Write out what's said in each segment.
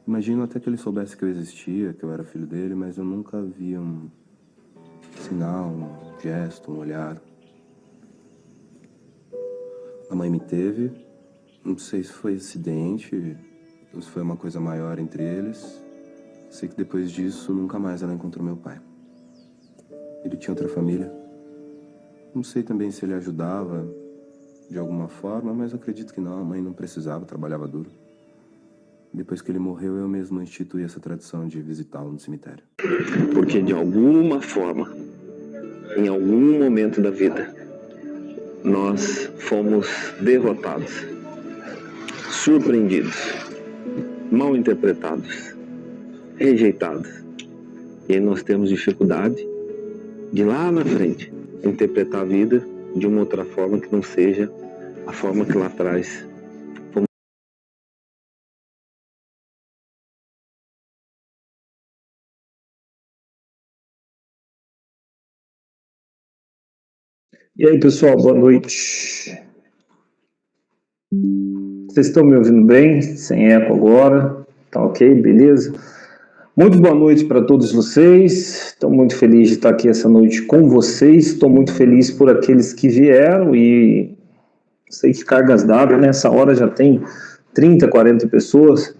Imagino até que ele soubesse que eu existia, que eu era filho dele, mas eu nunca vi um sinal, um gesto, um olhar. A mãe me teve, não sei se foi acidente ou se foi uma coisa maior entre eles. Sei que depois disso, nunca mais ela encontrou meu pai. Ele tinha outra família. Não sei também se ele ajudava de alguma forma, mas acredito que não. A mãe não precisava, trabalhava duro. Depois que ele morreu, eu mesmo instituí essa tradição de visitá-lo no cemitério. Porque de alguma forma, em algum momento da vida, nós fomos derrotados, surpreendidos, mal interpretados, rejeitados. E aí nós temos dificuldade de lá na frente interpretar a vida de uma outra forma que não seja a forma que lá atrás fomos. E aí, pessoal, boa noite. Vocês estão me ouvindo bem? Sem eco agora? Tá ok? Beleza? Muito boa noite para todos vocês. Estou muito feliz de estar aqui essa noite com vocês. Estou muito feliz por aqueles que vieram e sei que cargas d'água, nessa hora já tem 30, 40 pessoas.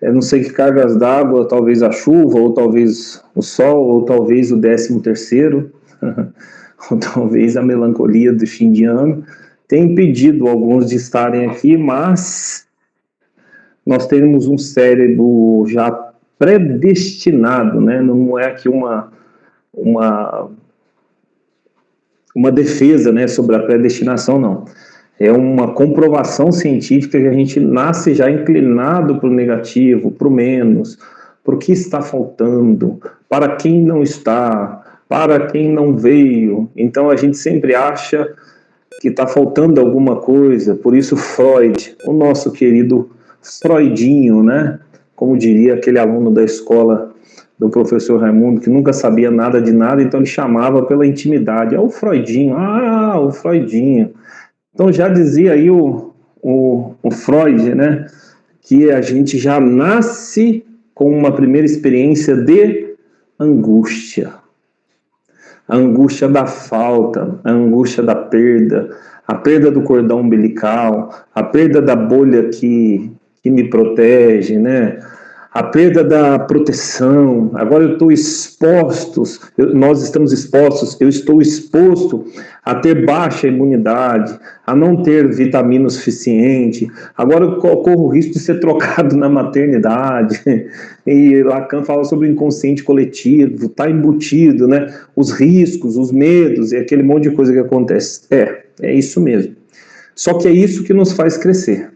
Eu não sei que cargas d'água, talvez a chuva, ou talvez o sol, ou talvez o 13º, ou talvez a melancolia do fim de ano, tem impedido alguns de estarem aqui, mas nós temos um cérebro já predestinado, né? Não é aqui uma defesa, né, sobre a predestinação, não. É uma comprovação científica que a gente nasce já inclinado para o negativo, para o menos, para o que está faltando, para quem não está, para quem não veio. Então a gente sempre acha que está faltando alguma coisa. Por isso Freud, o nosso querido Freudinho, né? Como diria aquele aluno da escola do professor Raimundo, que nunca sabia nada de nada, então ele chamava pela intimidade. O Freudinho, o Freudinho. Então já dizia aí o Freud, né, que a gente já nasce com uma primeira experiência de angústia. A angústia da falta, a angústia da perda, a perda do cordão umbilical, a perda da bolha que me protege, né? A perda da proteção. Agora eu estou exposto, nós estamos expostos, eu estou exposto a ter baixa imunidade, a não ter vitamina o suficiente. Agora eu corro o risco de ser trocado na maternidade. E Lacan fala sobre o inconsciente coletivo, está embutido, né? Os riscos, os medos e aquele monte de coisa que acontece. É isso mesmo. Só que é isso que nos faz crescer,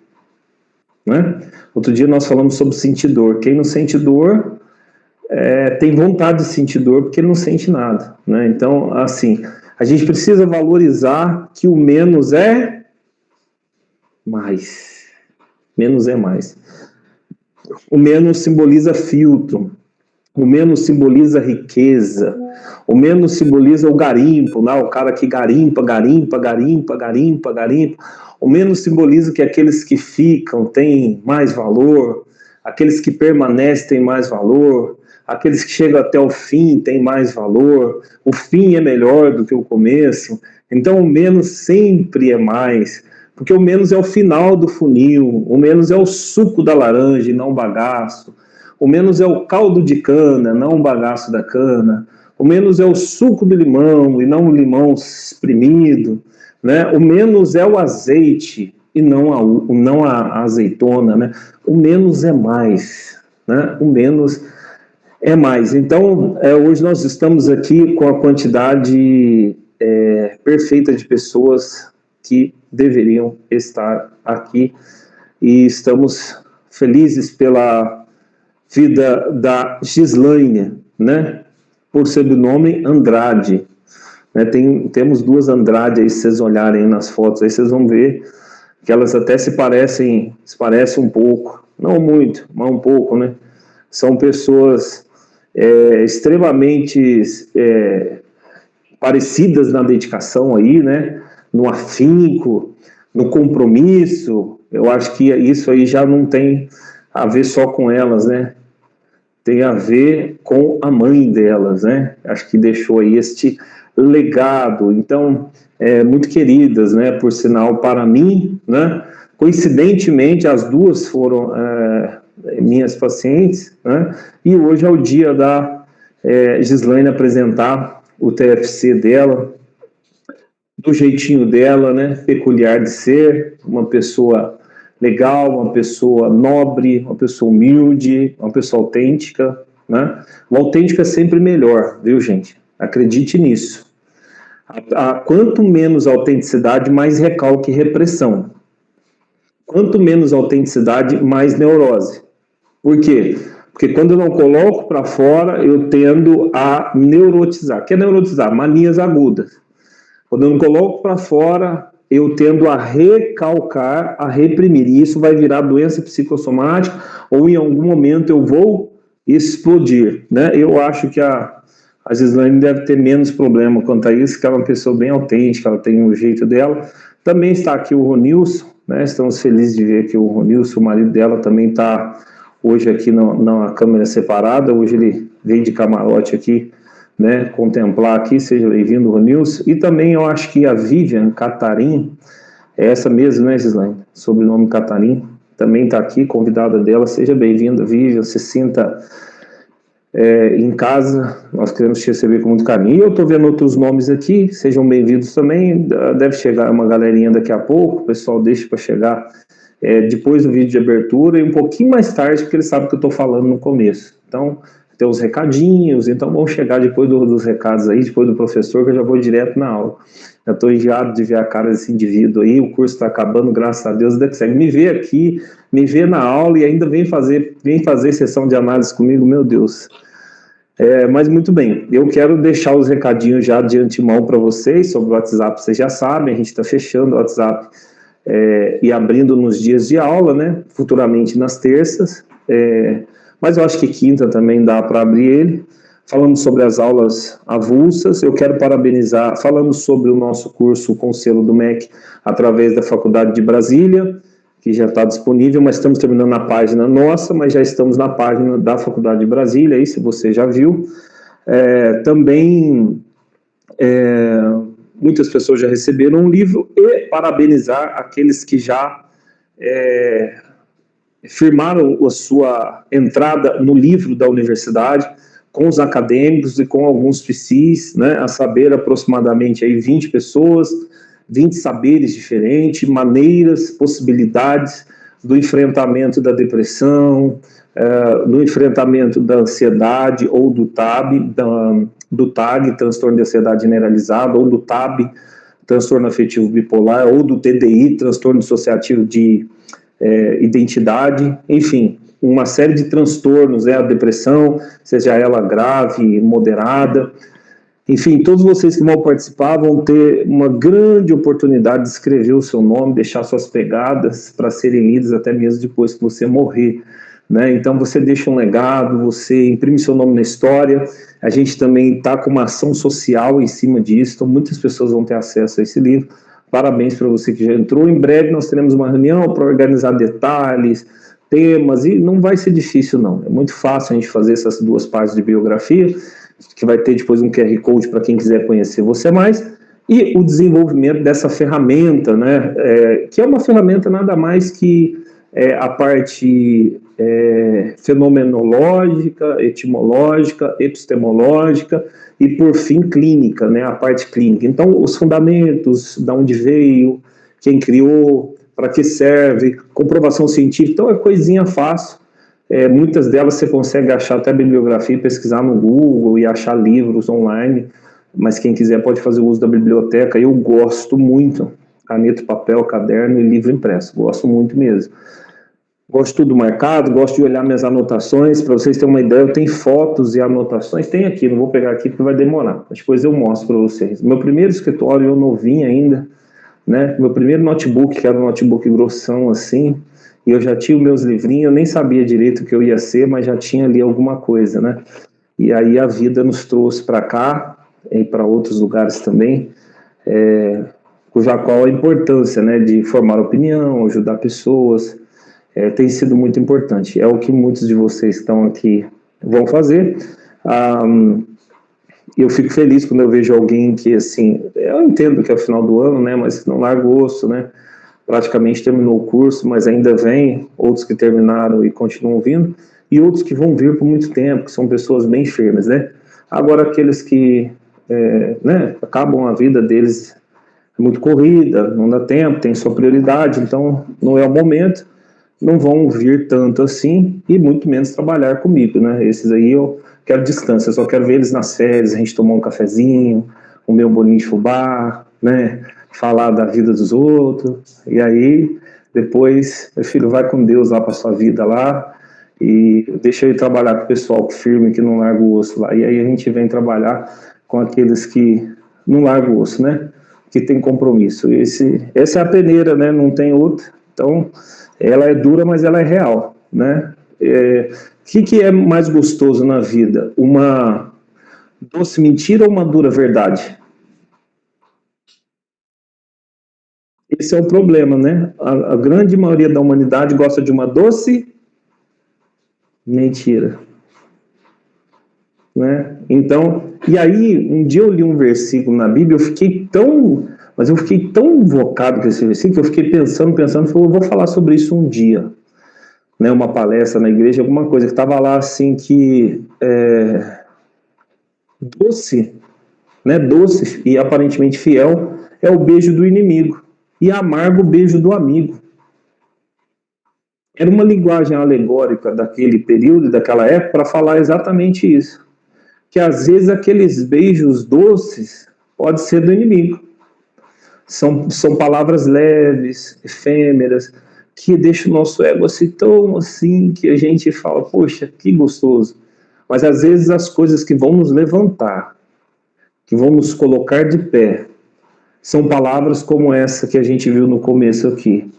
né? Outro dia nós falamos sobre sentir dor. Quem não sente dor tem vontade de sentir dor porque não sente nada, né? Então, assim, a gente precisa valorizar que o menos é mais. Menos é mais. O menos simboliza filtro. O menos simboliza riqueza. O menos simboliza o garimpo, né? O cara que garimpa. O menos simboliza que aqueles que ficam têm mais valor, aqueles que permanecem têm mais valor, aqueles que chegam até o fim têm mais valor, o fim é melhor do que o começo. Então o menos sempre é mais, porque o menos é o final do funil, o menos é o suco da laranja e não o bagaço, o menos é o caldo de cana, não o bagaço da cana, o menos é o suco do limão e não o limão espremido, né? O menos é o azeite e não a azeitona, né? O menos é mais, né? O menos é mais. Então, hoje nós estamos aqui com a quantidade perfeita de pessoas que deveriam estar aqui e estamos felizes pela vida da Gislaine, né? Por sobrenome Andrade. Né, temos duas Andrade aí, se vocês olharem nas fotos, aí vocês vão ver que elas até se parecem um pouco, não muito, mas um pouco, né? São pessoas extremamente parecidas na dedicação aí, né? No afinco, no compromisso. Eu acho que isso aí já não tem a ver só com elas, né? Tem a ver com a mãe delas, né? Acho que deixou aí este legado. Então, muito queridas, né? Por sinal, para mim, né? Coincidentemente, as duas foram minhas pacientes, né? E hoje é o dia da Gislaine apresentar o TFC dela, do jeitinho dela, né? Peculiar de ser, uma pessoa legal, uma pessoa nobre, uma pessoa humilde, uma pessoa autêntica, né? O autêntico é sempre melhor, viu, gente? Acredite nisso. Quanto menos autenticidade, mais recalque e repressão. Quanto menos autenticidade, mais neurose. Por quê? Porque quando eu não coloco para fora, eu tendo a neurotizar. O que é neurotizar? Manias agudas. Quando eu não coloco para fora, eu tendo a recalcar, a reprimir. E isso vai virar doença psicossomática, ou em algum momento eu vou explodir, né? Eu acho que a Gislaine deve ter menos problema quanto a isso, que ela é uma pessoa bem autêntica, ela tem o jeito dela. Também está aqui o Ronilson, né? Estamos felizes de ver que o Ronilson, o marido dela, também está hoje aqui na câmera separada. Hoje ele veio de camarote aqui, né, contemplar aqui. Seja bem-vindo, Ronilson. E também eu acho que a Vivian Catarim, é essa mesmo, né, Gislaine? Sobrenome Catarim, também está aqui, convidada dela. Seja bem-vinda, Vivian, se sinta em casa, nós queremos te receber com muito carinho. E eu estou vendo outros nomes aqui, sejam bem-vindos também. Deve chegar uma galerinha daqui a pouco, o pessoal deixa para chegar depois do vídeo de abertura e um pouquinho mais tarde, porque eles sabem que eu estou falando no começo. Então, tem os recadinhos, então vão chegar depois dos recados aí, depois do professor, que eu já vou direto na aula. Já estou enviado de ver a cara desse indivíduo aí, o curso está acabando, graças a Deus, ainda consegue me ver aqui, me ver na aula e ainda vem fazer sessão de análise comigo, meu Deus. Mas muito bem, eu quero deixar os recadinhos já de antemão para vocês, sobre o WhatsApp, vocês já sabem, a gente está fechando o WhatsApp e abrindo nos dias de aula, né, futuramente nas terças, mas eu acho que quinta também dá para abrir ele. Falando sobre as aulas avulsas, eu quero parabenizar, falando sobre o nosso curso com selo do MEC, através da Faculdade de Brasília, que já está disponível, mas estamos terminando na página nossa, mas já estamos na página da Faculdade de Brasília, aí se você já viu. Também, muitas pessoas já receberam um livro, e parabenizar aqueles que já firmaram a sua entrada no livro da universidade, com os acadêmicos e com alguns PCs, né, a saber, aproximadamente aí 20 pessoas, 20 saberes diferentes, maneiras, possibilidades do enfrentamento da depressão, do enfrentamento da ansiedade, ou do TAG, transtorno de ansiedade generalizada, ou do TAB, transtorno afetivo bipolar, ou do TDI, transtorno dissociativo de identidade, enfim, uma série de transtornos, a depressão, seja ela grave, moderada, enfim, todos vocês que vão participar vão ter uma grande oportunidade de escrever o seu nome, deixar suas pegadas para serem lidas até mesmo depois que você morrer, né? Então você deixa um legado, você imprime seu nome na história. A gente também está com uma ação social em cima disso, então muitas pessoas vão ter acesso a esse livro. Parabéns para você que já entrou. Em breve nós teremos uma reunião para organizar detalhes, temas, e não vai ser difícil não, é muito fácil a gente fazer essas duas partes de biografia, que vai ter depois um QR Code para quem quiser conhecer você mais, e o desenvolvimento dessa ferramenta, né, que é uma ferramenta nada mais que a parte fenomenológica, etimológica, epistemológica e, por fim, clínica, né, a parte clínica. Então, os fundamentos, de onde veio, quem criou, para que serve, comprovação científica, então é coisinha fácil. Muitas delas você consegue achar até bibliografia, pesquisar no Google e achar livros online, mas quem quiser pode fazer uso da biblioteca. Eu gosto muito, caneta, papel, caderno e livro impresso, gosto muito mesmo. Gosto tudo marcado, gosto de olhar minhas anotações, para vocês terem uma ideia, eu tenho fotos e anotações, tem aqui, não vou pegar aqui porque vai demorar, mas depois eu mostro para vocês. Meu primeiro escritório, eu novinho ainda, né? Meu primeiro notebook, que era um notebook grossão assim, e eu já tinha os meus livrinhos, eu nem sabia direito o que eu ia ser, mas já tinha ali alguma coisa, né? E aí a vida nos trouxe para cá, e para outros lugares também, cuja qual a importância, né, de formar opinião, ajudar pessoas, tem sido muito importante. É o que muitos de vocês que estão aqui vão fazer. Eu fico feliz quando eu vejo alguém que, assim, eu entendo que é o final do ano, né, mas não larga o osso, né, praticamente terminou o curso, mas ainda vem, outros que terminaram e continuam vindo, e outros que vão vir por muito tempo, que são pessoas bem firmes, né. Agora, aqueles que, né, acabam a vida deles muito corrida, não dá tempo, tem sua prioridade, então não é o momento, não vão vir tanto assim, e muito menos trabalhar comigo, né, esses aí eu quero distância, eu só quero ver eles nas férias, a gente tomar um cafezinho, comer um bolinho de fubá, né, falar da vida dos outros, e aí depois, meu filho, vai com Deus lá para sua vida lá, e deixa ele trabalhar com o pessoal firme, que não larga o osso lá, e aí a gente vem trabalhar com aqueles que não largam o osso, né, que tem compromisso. Essa é a peneira, né, não tem outra, então ela é dura, mas ela é real, né. O que é mais gostoso na vida? Uma doce mentira ou uma dura verdade? Esse é o problema, né? A grande maioria da humanidade gosta de uma doce mentira, né? Então, e aí, um dia eu li um versículo na Bíblia, eu fiquei tão invocado com esse versículo, que eu fiquei pensando, falei, eu vou falar sobre isso um dia, né? Uma palestra na igreja, alguma coisa, que estava lá assim que doce, né? Doce e aparentemente fiel é o beijo do inimigo, e amargo o beijo do amigo. Era uma linguagem alegórica daquele período, daquela época, para falar exatamente isso. Que às vezes aqueles beijos doces podem ser do inimigo. São palavras leves, efêmeras, que deixam o nosso ego assim, tão assim, que a gente fala, poxa, que gostoso. Mas às vezes as coisas que vão nos levantar, que vão nos colocar de pé, são palavras como essa que a gente viu no começo aqui.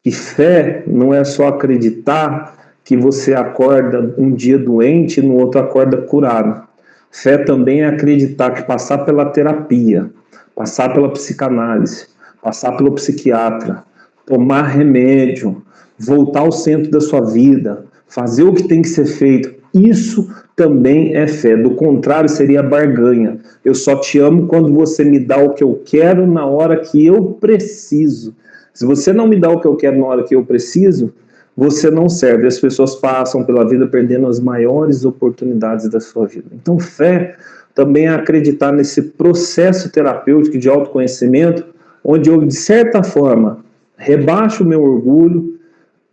Que fé não é só acreditar que você acorda um dia doente e no outro acorda curado. Fé também é acreditar que passar pela terapia, passar pela psicanálise, passar pelo psiquiatra, tomar remédio, voltar ao centro da sua vida, fazer o que tem que ser feito, isso também é fé. Do contrário, seria barganha. Eu só te amo quando você me dá o que eu quero na hora que eu preciso. Se você não me dá o que eu quero na hora que eu preciso, você não serve. As pessoas passam pela vida perdendo as maiores oportunidades da sua vida. Então, fé também é acreditar nesse processo terapêutico de autoconhecimento, onde eu, de certa forma, rebaixo o meu orgulho,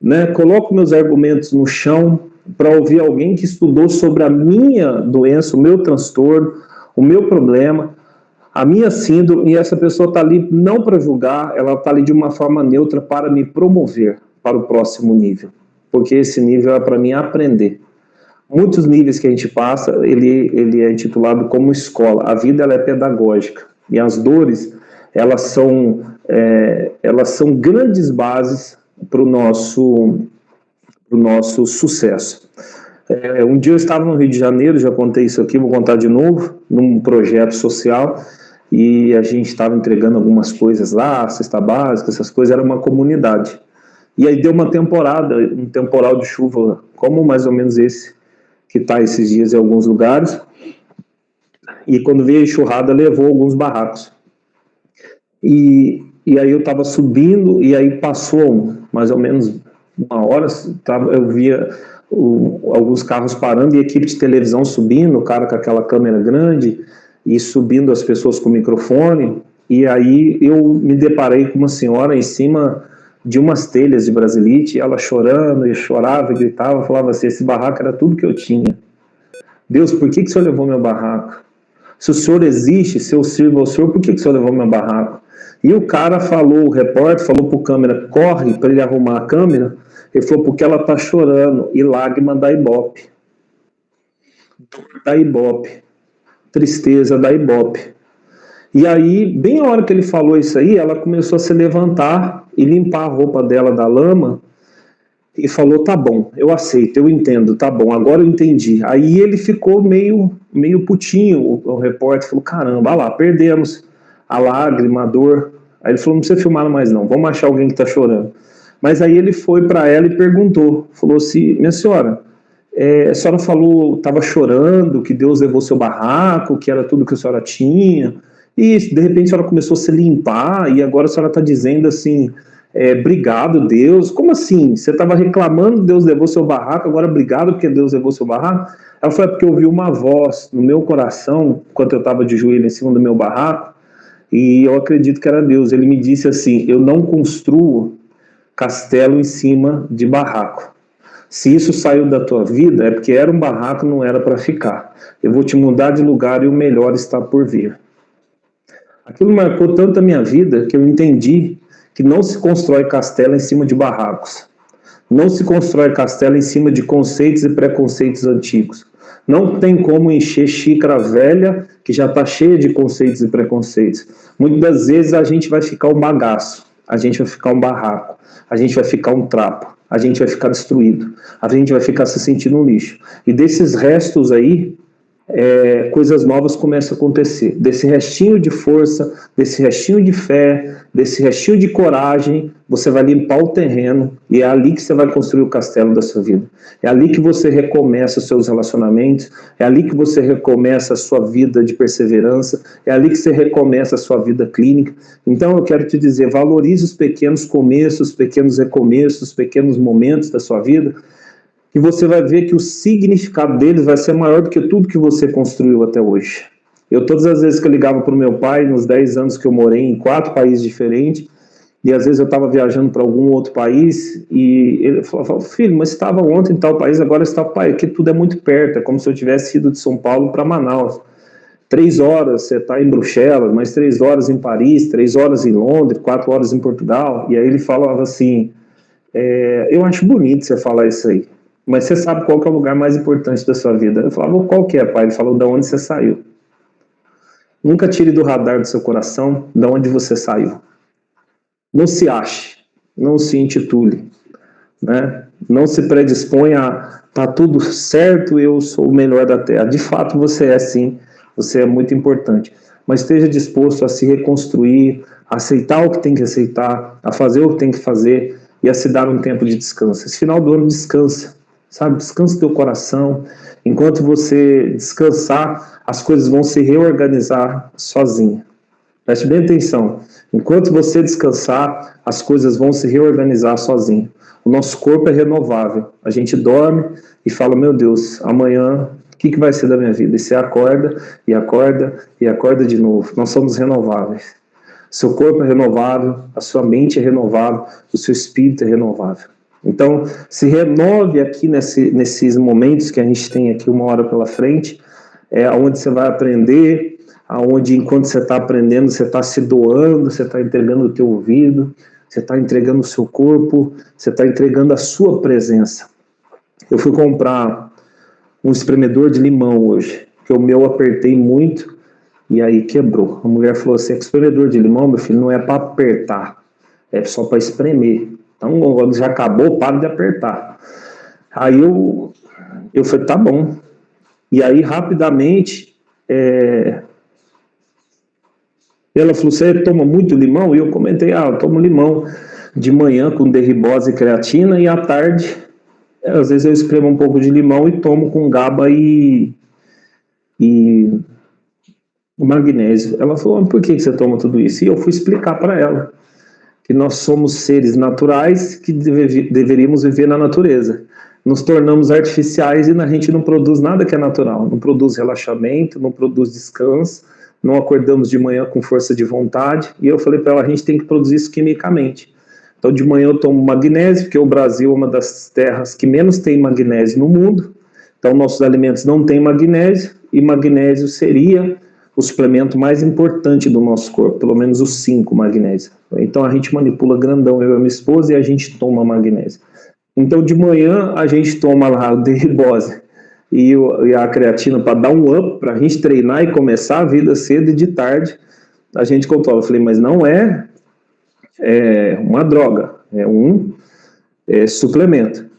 né, coloco meus argumentos no chão para ouvir alguém que estudou sobre a minha doença, o meu transtorno, o meu problema, a minha síndrome, e essa pessoa está ali não para julgar, ela está ali de uma forma neutra para me promover para o próximo nível, porque esse nível é para mim aprender. Muitos níveis que a gente passa, ele é intitulado como escola. A vida ela é pedagógica e as dores elas são grandes bases para o nosso sucesso. Um dia eu estava no Rio de Janeiro, já contei isso aqui, vou contar de novo, num projeto social, e a gente estava entregando algumas coisas lá, cesta básica, essas coisas, era uma comunidade. E aí deu uma temporada, um temporal de chuva, como mais ou menos esse, que está esses dias em alguns lugares, e quando veio a enxurrada, levou alguns barracos. E aí eu estava subindo, e aí passou mais ou menos uma hora, eu via alguns carros parando e a equipe de televisão subindo, o cara com aquela câmera grande, e subindo as pessoas com o microfone, e aí eu me deparei com uma senhora em cima de umas telhas de brasilite, ela chorando, e chorava, e gritava, falava assim, esse barraco era tudo que eu tinha. Deus, por que o Senhor levou meu barraco? Se o Senhor existe, se eu sirvo ao Senhor, por que o Senhor levou meu barraco? E o cara falou, o repórter falou pro câmera, corre para ele arrumar a câmera, ele falou, porque ela tá chorando, e lágrima dá ibope. Dor dá ibope. Tristeza dá ibope. E aí, bem na hora que ele falou isso aí, ela começou a se levantar e limpar a roupa dela da lama, e falou, tá bom, eu aceito, eu entendo, tá bom, agora eu entendi. Aí ele ficou meio putinho, o repórter falou, caramba, olha lá, perdemos a lágrima, a dor. Aí ele falou, não precisa filmar mais não, vamos achar alguém que tá chorando. Mas aí ele foi para ela e perguntou, falou assim, minha senhora, a senhora falou, estava chorando, que Deus levou seu barraco, que era tudo que a senhora tinha, e de repente a senhora começou a se limpar, e agora a senhora está dizendo assim, obrigado Deus, como assim? Você estava reclamando, Deus levou seu barraco, agora obrigado porque Deus levou seu barraco? Ela falou, porque eu ouvi uma voz no meu coração, enquanto eu estava de joelho em cima do meu barraco, e eu acredito que era Deus. Ele me disse assim, eu não construo castelo em cima de barraco. Se isso saiu da tua vida, é porque era um barraco, não era para ficar. Eu vou te mudar de lugar e o melhor está por vir. Aquilo marcou tanto a minha vida que eu entendi que não se constrói castelo em cima de barracos. Não se constrói castelo em cima de conceitos e preconceitos antigos. Não tem como encher xícara velha que já está cheia de conceitos e preconceitos. Muitas das vezes a gente vai ficar um bagaço, a gente vai ficar um barraco, a gente vai ficar um trapo, a gente vai ficar destruído, a gente vai ficar se sentindo um lixo. E desses restos aí, coisas novas começam a acontecer. Desse restinho de força, desse restinho de fé, desse restinho de coragem, você vai limpar o terreno e é ali que você vai construir o castelo da sua vida. É ali que você recomeça os seus relacionamentos, é ali que você recomeça a sua vida de perseverança, é ali que você recomeça a sua vida clínica. Então eu quero te dizer, valorize os pequenos começos, os pequenos recomeços, os pequenos momentos da sua vida, e você vai ver que o significado deles vai ser maior do que tudo que você construiu até hoje. Eu, todas as vezes que eu ligava para o meu pai, nos 10 anos que eu morei em 4 países diferentes, e às vezes eu estava viajando para algum outro país, e ele falava, filho, mas você estava ontem em tal país, agora você está, pai, aqui tudo é muito perto, é como se eu tivesse ido de São Paulo para Manaus. 3 horas você está em Bruxelas, mais 3 horas em Paris, 3 horas em Londres, 4 horas em Portugal, e aí ele falava assim, eu acho bonito você falar isso aí, mas você sabe qual que é o lugar mais importante da sua vida? Eu falava, qual que é, pai? Ele falou, da onde você saiu. Nunca tire do radar do seu coração de onde você saiu. Não se ache, não se intitule, né? Não se predisponha a, tá tudo certo, eu sou o melhor da terra. De fato, você é sim, você é muito importante. Mas esteja disposto a se reconstruir, a aceitar o que tem que aceitar, a fazer o que tem que fazer e a se dar um tempo de descanso. Esse final do ano, descansa. Sabe, descansa teu coração. Enquanto você descansar, as coisas vão se reorganizar sozinha. Preste bem atenção. Enquanto você descansar, as coisas vão se reorganizar sozinha. O nosso corpo é renovável. A gente dorme e fala, meu Deus, amanhã, o que vai ser da minha vida? E você acorda, e acorda, e acorda de novo. Nós somos renováveis. Seu corpo é renovável, a sua mente é renovável, o seu espírito é renovável. Então, se renove aqui nesses momentos que a gente tem aqui 1 hora pela frente, onde você vai aprender, onde enquanto você está aprendendo, você está se doando, você está entregando o teu ouvido, você está entregando o seu corpo, você está entregando a sua presença. Eu fui comprar um espremedor de limão hoje, que o meu apertei muito e aí quebrou. A mulher falou assim, espremedor de limão, meu filho, não é para apertar, é só para espremer. Então, quando já acabou, para de apertar. Aí eu falei, tá bom. E aí, rapidamente, ela falou, você toma muito limão? E eu comentei, eu tomo limão de manhã com derribose e creatina, e à tarde, às vezes eu espremo um pouco de limão e tomo com GABA e magnésio. Ela falou, por que você toma tudo isso? E eu fui explicar para ela que nós somos seres naturais que deveríamos viver na natureza. Nos tornamos artificiais e a gente não produz nada que é natural. Não produz relaxamento, não produz descanso, não acordamos de manhã com força de vontade. E eu falei para ela, a gente tem que produzir isso quimicamente. Então de manhã eu tomo magnésio, porque o Brasil é uma das terras que menos tem magnésio no mundo. Então nossos alimentos não têm magnésio, e magnésio seria o suplemento mais importante do nosso corpo, pelo menos os 5 magnésios. Então a gente manipula grandão, eu e a minha esposa, e a gente toma magnésio. Então de manhã a gente toma lá o derribose e a creatina para dar um up, para a gente treinar e começar a vida cedo, e de tarde a gente controla. Eu falei, mas não é uma droga, é um suplemento.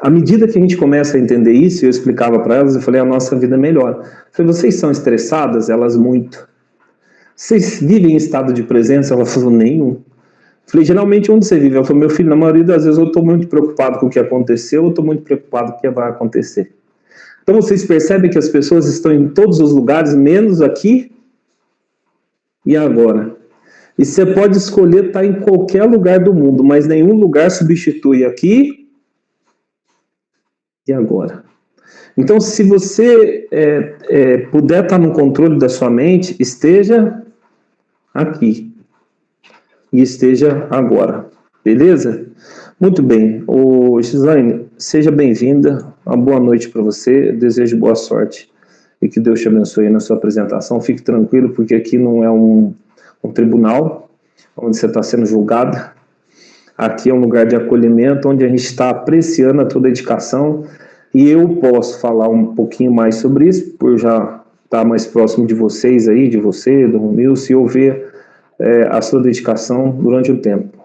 À medida que a gente começa a entender isso, eu explicava para elas, eu falei, a nossa vida é melhor. Eu falei, vocês são estressadas? Elas, muito. Vocês vivem em estado de presença? Ela falou, nenhum. Falei, geralmente onde você vive? Eu falei, meu filho, na maioria das vezes eu estou muito preocupado com o que aconteceu, eu estou muito preocupado com o que vai acontecer. Então vocês percebem que as pessoas estão em todos os lugares, menos aqui e agora. E você pode escolher estar em qualquer lugar do mundo, mas nenhum lugar substitui aqui e agora. Então, se você puder estar no controle da sua mente, esteja aqui e esteja agora, beleza? Muito bem. Gislaine, seja bem-vinda, uma boa noite para você, eu desejo boa sorte e que Deus te abençoe na sua apresentação. Fique tranquilo, porque aqui não é um tribunal onde você está sendo julgada. Aqui é um lugar de acolhimento, onde a gente está apreciando a tua dedicação, e eu posso falar um pouquinho mais sobre isso, por já estar mais próximo de vocês aí, de você, do Romilson, e eu ver a sua dedicação durante o tempo.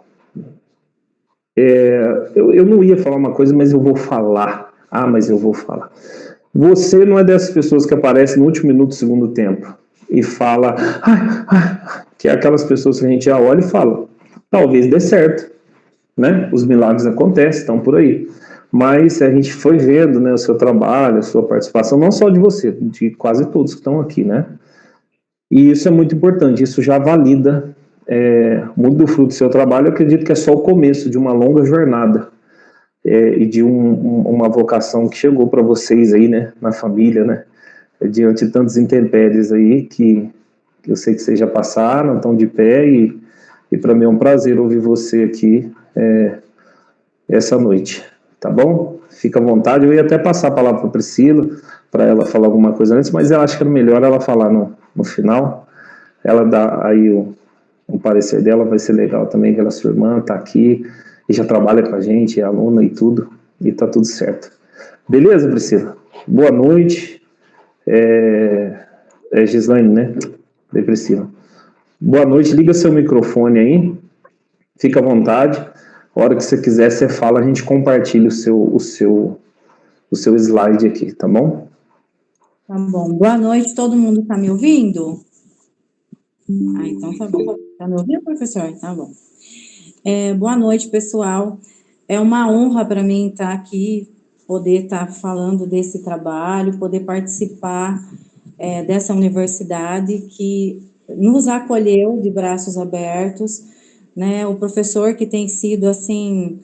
Eu não ia falar uma coisa, mas eu vou falar. Mas eu vou falar. Você não é dessas pessoas que aparecem no último minuto do segundo tempo e fala, que é aquelas pessoas que a gente já olha e fala, talvez dê certo, né? Os milagres acontecem, estão por aí. Mas a gente foi vendo, né, o seu trabalho, a sua participação, não só de você, de quase todos que estão aqui, né? E isso é muito importante, isso já valida muito do fruto do seu trabalho. Eu acredito que é só o começo de uma longa jornada e de uma vocação que chegou para vocês aí, né, na família, né? Diante de tantos intempéries aí que eu sei que vocês já passaram, estão de pé, e para mim é um prazer ouvir você aqui essa noite. Tá bom? Fica à vontade. Eu ia até passar a palavra para a Priscila, para ela falar alguma coisa antes, mas eu acho que era melhor ela falar no final. Ela dá aí o parecer dela, vai ser legal também, que ela, sua irmã, está aqui e já trabalha com a gente, é aluna e tudo, e tá tudo certo. Beleza, Priscila? Boa noite. Gislaine, né? Priscila. Boa noite, liga seu microfone aí, fica à vontade. A hora que você quiser, você fala, a gente compartilha o seu slide aqui, tá bom? Tá bom. Boa noite, todo mundo tá me ouvindo? Então tá bom. Tá me ouvindo, professor? Tá bom. Boa noite, pessoal. É uma honra para mim estar aqui, poder estar falando desse trabalho, poder participar dessa universidade que nos acolheu de braços abertos, né? O professor que tem sido, assim,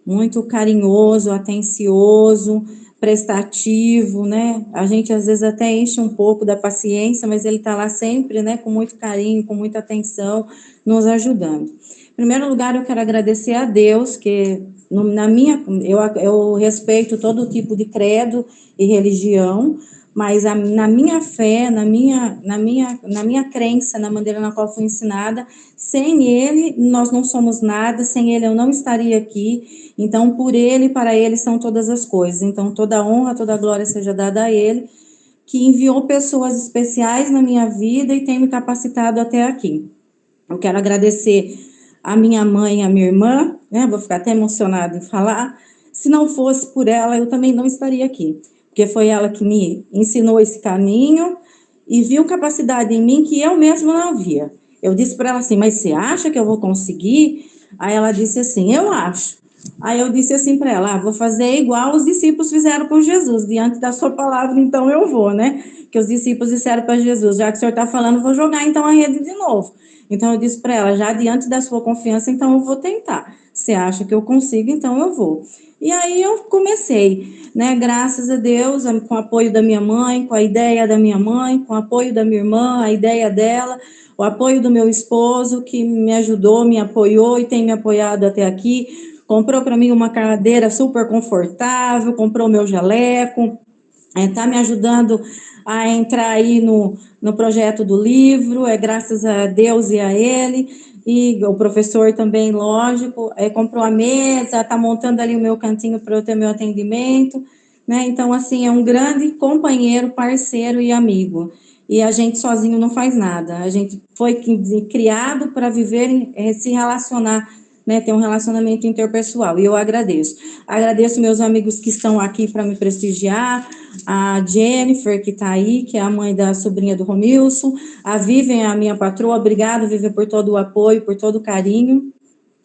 muito carinhoso, atencioso, prestativo, né? A gente, às vezes, até enche um pouco da paciência, mas ele está lá sempre, né, com muito carinho, com muita atenção, nos ajudando. Em primeiro lugar, eu quero agradecer a Deus, que eu respeito todo tipo de credo e religião, mas na minha fé, na minha crença, na maneira na qual fui ensinada, sem ele, nós não somos nada, sem ele eu não estaria aqui, então por ele e para ele são todas as coisas, então toda honra, toda glória seja dada a ele, que enviou pessoas especiais na minha vida e tem me capacitado até aqui. Eu quero agradecer a minha mãe e a minha irmã, né, vou ficar até emocionada em falar, se não fosse por ela, eu também não estaria aqui, porque foi ela que me ensinou esse caminho e viu capacidade em mim que eu mesma não via. Eu disse para ela assim, mas você acha que eu vou conseguir? Aí ela disse assim, eu acho. Aí eu disse assim para ela, vou fazer igual os discípulos fizeram com Jesus, diante da sua palavra, então eu vou, né? Que os discípulos disseram para Jesus, já que o senhor está falando, vou jogar então a rede de novo. Então eu disse para ela, já diante da sua confiança, então eu vou tentar. Você acha que eu consigo, então eu vou. E aí eu comecei, né, graças a Deus, com o apoio da minha mãe, com a ideia da minha mãe, com o apoio da minha irmã, a ideia dela, o apoio do meu esposo, que me ajudou, me apoiou e tem me apoiado até aqui, comprou para mim uma cadeira super confortável, comprou meu jaleco, está me ajudando a entrar aí no projeto do livro, graças a Deus e a ele, e o professor também, lógico, comprou a mesa, está montando ali o meu cantinho para eu ter meu atendimento, né? Então, assim, é um grande companheiro, parceiro e amigo. E a gente sozinho não faz nada. A gente foi criado para viver, se relacionar, né, ter um relacionamento interpessoal, e eu agradeço. Agradeço meus amigos que estão aqui para me prestigiar, a Jennifer, que está aí, que é a mãe da sobrinha do Romilson, a Vivian, a minha patroa, obrigada, Vivian, por todo o apoio, por todo o carinho,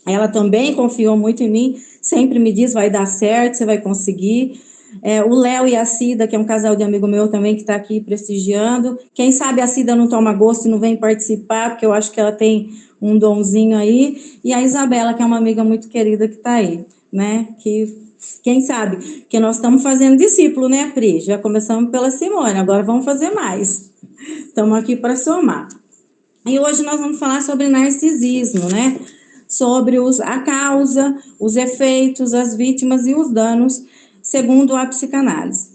Ela também confiou muito em mim, sempre me diz, vai dar certo, você vai conseguir. O Léo e a Cida, que é um casal de amigo meu também, que está aqui prestigiando. Quem sabe a Cida não toma gosto e não vem participar, porque eu acho que ela tem um donzinho aí. E a Isabela, que é uma amiga muito querida que está aí, né? Que, quem sabe, que nós estamos fazendo discípulo, né, Pri? Já começamos pela Simone, agora vamos fazer mais. Estamos aqui para somar. E hoje nós vamos falar sobre narcisismo, né? Sobre a causa, os efeitos, as vítimas e os danos, segundo a psicanálise.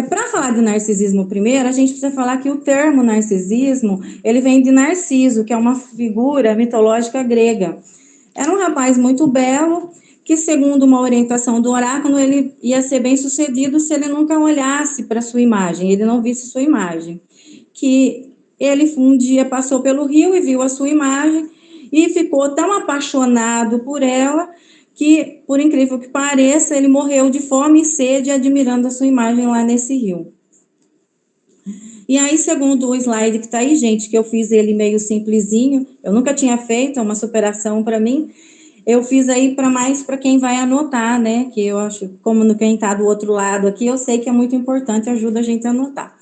Para falar de narcisismo primeiro, a gente precisa falar que o termo narcisismo, ele vem de Narciso, que é uma figura mitológica grega. Era um rapaz muito belo, que segundo uma orientação do oráculo, ele ia ser bem sucedido se ele nunca olhasse para sua imagem, ele não visse sua imagem. Que ele um dia passou pelo rio e viu a sua imagem, e ficou tão apaixonado por ela que, por incrível que pareça, ele morreu de fome e sede admirando a sua imagem lá nesse rio. E aí, segundo o slide que está aí, gente, que eu fiz ele meio simplesinho, eu nunca tinha feito, é uma superação para mim, eu fiz aí para quem vai anotar, né, que eu acho, como quem está do outro lado aqui, eu sei que é muito importante, ajuda a gente a anotar.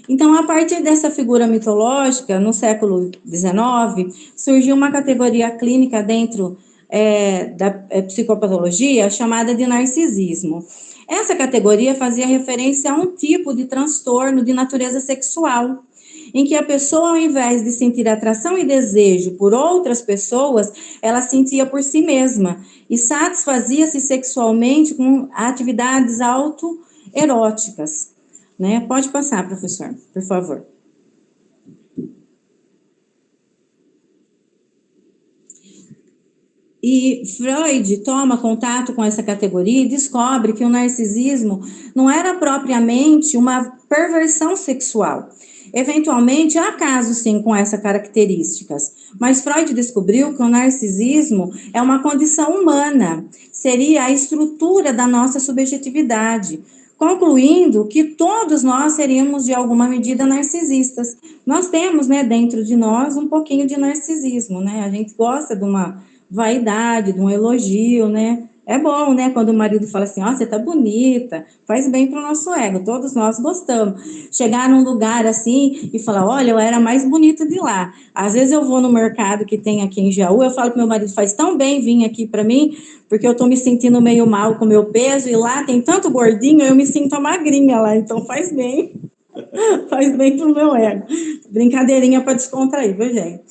Então, a partir dessa figura mitológica, no século XIX, surgiu uma categoria clínica dentro da psicopatologia chamada de narcisismo. Essa categoria fazia referência a um tipo de transtorno de natureza sexual, em que a pessoa, ao invés de sentir atração e desejo por outras pessoas, ela sentia por si mesma e satisfazia-se sexualmente com atividades autoeróticas. Né? Pode passar, professor, por favor. E Freud toma contato com essa categoria e descobre que o narcisismo não era propriamente uma perversão sexual. Eventualmente, há casos, sim, com essas características, mas Freud descobriu que o narcisismo é uma condição humana, seria a estrutura da nossa subjetividade, concluindo que todos nós seríamos, de alguma medida, narcisistas. Nós temos, né, dentro de nós, um pouquinho de narcisismo, né? A gente gosta de uma vaidade, de um elogio, né? É bom, né, quando o marido fala assim, ó, você tá bonita, faz bem pro nosso ego, todos nós gostamos. Chegar num lugar assim e falar, olha, eu era mais bonita de lá. Às vezes eu vou no mercado que tem aqui em Jaú, eu falo pro meu marido, faz tão bem vir aqui para mim, porque eu tô me sentindo meio mal com o meu peso, e lá tem tanto gordinho, eu me sinto magrinha lá, então faz bem. Faz bem pro meu ego. Brincadeirinha para descontrair, viu, gente?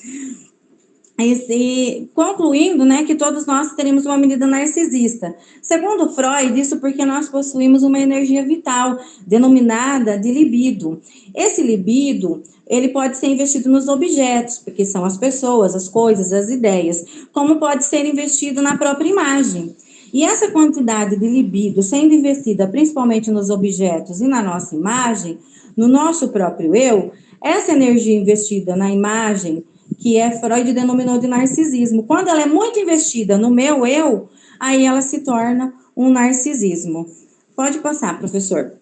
Concluindo, né, que todos nós teremos uma medida narcisista. Segundo Freud, isso porque nós possuímos uma energia vital, denominada de libido. Esse libido, ele pode ser investido nos objetos, porque são as pessoas, as coisas, as ideias, como pode ser investido na própria imagem. E essa quantidade de libido sendo investida principalmente nos objetos e na nossa imagem, no nosso próprio eu, essa energia investida na imagem, que Freud denominou de narcisismo. Quando ela é muito investida no meu eu, aí ela se torna um narcisismo. Pode passar, professor.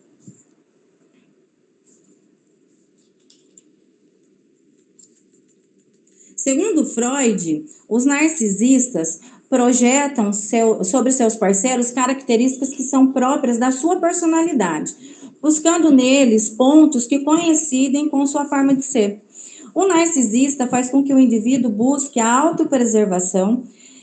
Segundo Freud, os narcisistas projetam sobre seus parceiros características que são próprias da sua personalidade, buscando neles pontos que coincidem com sua forma de ser. O narcisista faz com que o indivíduo busque a autopreservação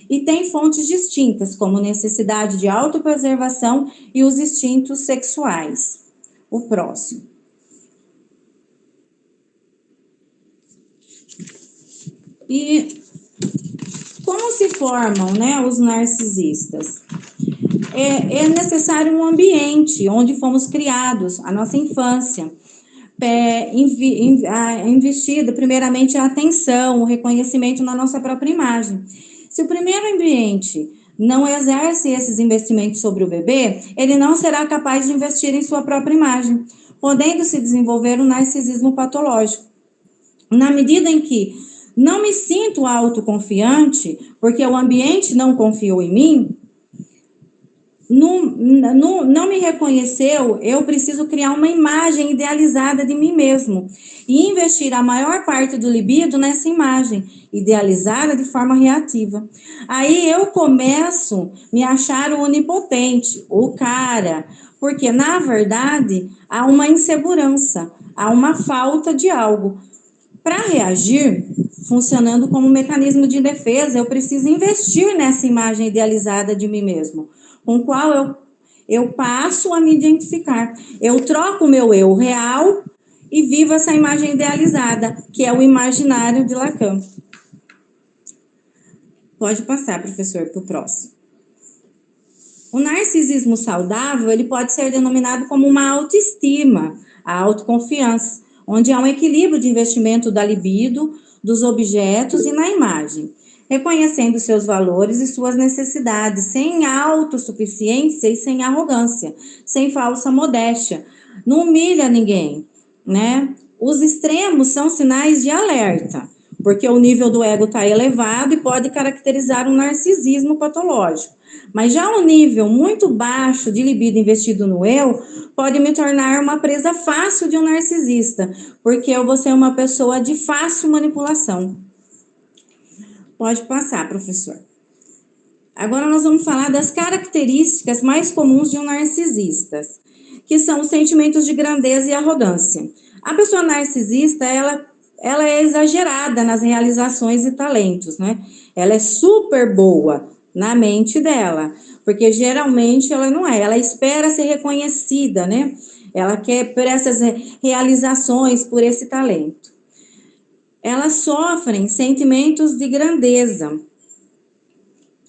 e tem fontes distintas, como necessidade de autopreservação e os instintos sexuais. O próximo. E como se formam, né, os narcisistas? É necessário um ambiente onde fomos criados, a nossa infância. Investido primeiramente a atenção, o reconhecimento na nossa própria imagem. Se o primeiro ambiente não exerce esses investimentos sobre o bebê, ele não será capaz de investir em sua própria imagem, podendo se desenvolver um narcisismo patológico. Na medida em que não me sinto autoconfiante, porque o ambiente não confiou em mim, não me reconheceu, eu preciso criar uma imagem idealizada de mim mesmo e investir a maior parte do libido nessa imagem idealizada de forma reativa. Aí eu começo a me achar o onipotente, o cara, porque na verdade há uma insegurança, há uma falta de algo. Para reagir, funcionando como um mecanismo de defesa, eu preciso investir nessa imagem idealizada de mim mesmo, com qual eu passo a me identificar. Eu troco o meu eu real e vivo essa imagem idealizada, que é o imaginário de Lacan. Pode passar, professor, para o próximo. O narcisismo saudável, ele pode ser denominado como uma autoestima, a autoconfiança, onde há um equilíbrio de investimento da libido, dos objetos e na imagem, reconhecendo seus valores e suas necessidades, sem autossuficiência e sem arrogância, sem falsa modéstia. Não humilha ninguém, né? Os extremos são sinais de alerta, porque o nível do ego está elevado e pode caracterizar um narcisismo patológico. Mas já um nível muito baixo de libido investido no eu pode me tornar uma presa fácil de um narcisista, porque eu vou ser uma pessoa de fácil manipulação. Pode passar, professor. Agora nós vamos falar das características mais comuns de um narcisista, que são os sentimentos de grandeza e arrogância. A pessoa narcisista, ela é exagerada nas realizações e talentos, né? Ela é super boa na mente dela, porque geralmente ela não é, ela espera ser reconhecida, né? Ela quer por essas realizações, por esse talento. Elas sofrem sentimentos de grandeza,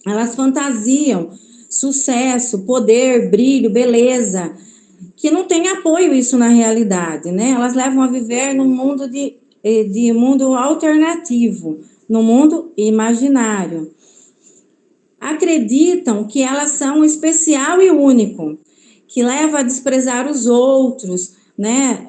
elas fantasiam sucesso, poder, brilho, beleza, que não tem apoio isso na realidade, né? Elas levam a viver num mundo de mundo alternativo, no mundo imaginário. Acreditam que elas são especial e único, que leva a desprezar os outros, né?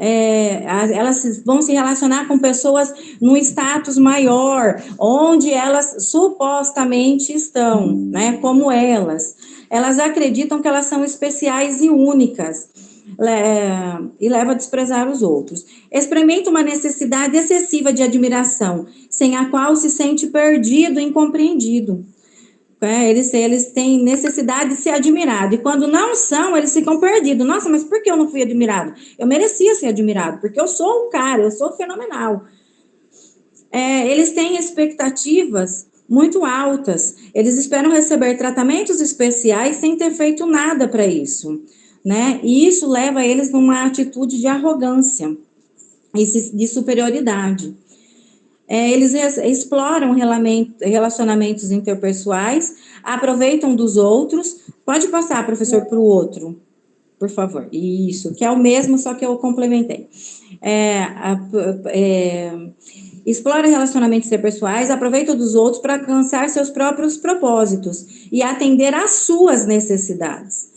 Elas vão se relacionar com pessoas num status maior, onde elas supostamente estão, né? Como elas. Elas acreditam que elas são especiais e únicas, e leva a desprezar os outros. Experimenta uma necessidade excessiva de admiração, sem a qual se sente perdido e incompreendido. Eles têm necessidade de ser admirados, e quando não são, eles ficam perdidos. Nossa, mas por que eu não fui admirado? Eu merecia ser admirado, porque eu sou um cara, eu sou fenomenal. Eles têm expectativas muito altas, eles esperam receber tratamentos especiais sem ter feito nada para isso, né? E isso leva eles numa atitude de arrogância e de superioridade. Eles exploram relacionamentos interpessoais, aproveitam dos outros. Pode passar, professor, para o outro, por favor. Isso, que é o mesmo, só que eu complementei. Explora relacionamentos interpessoais, aproveita dos outros para alcançar seus próprios propósitos e atender às suas necessidades.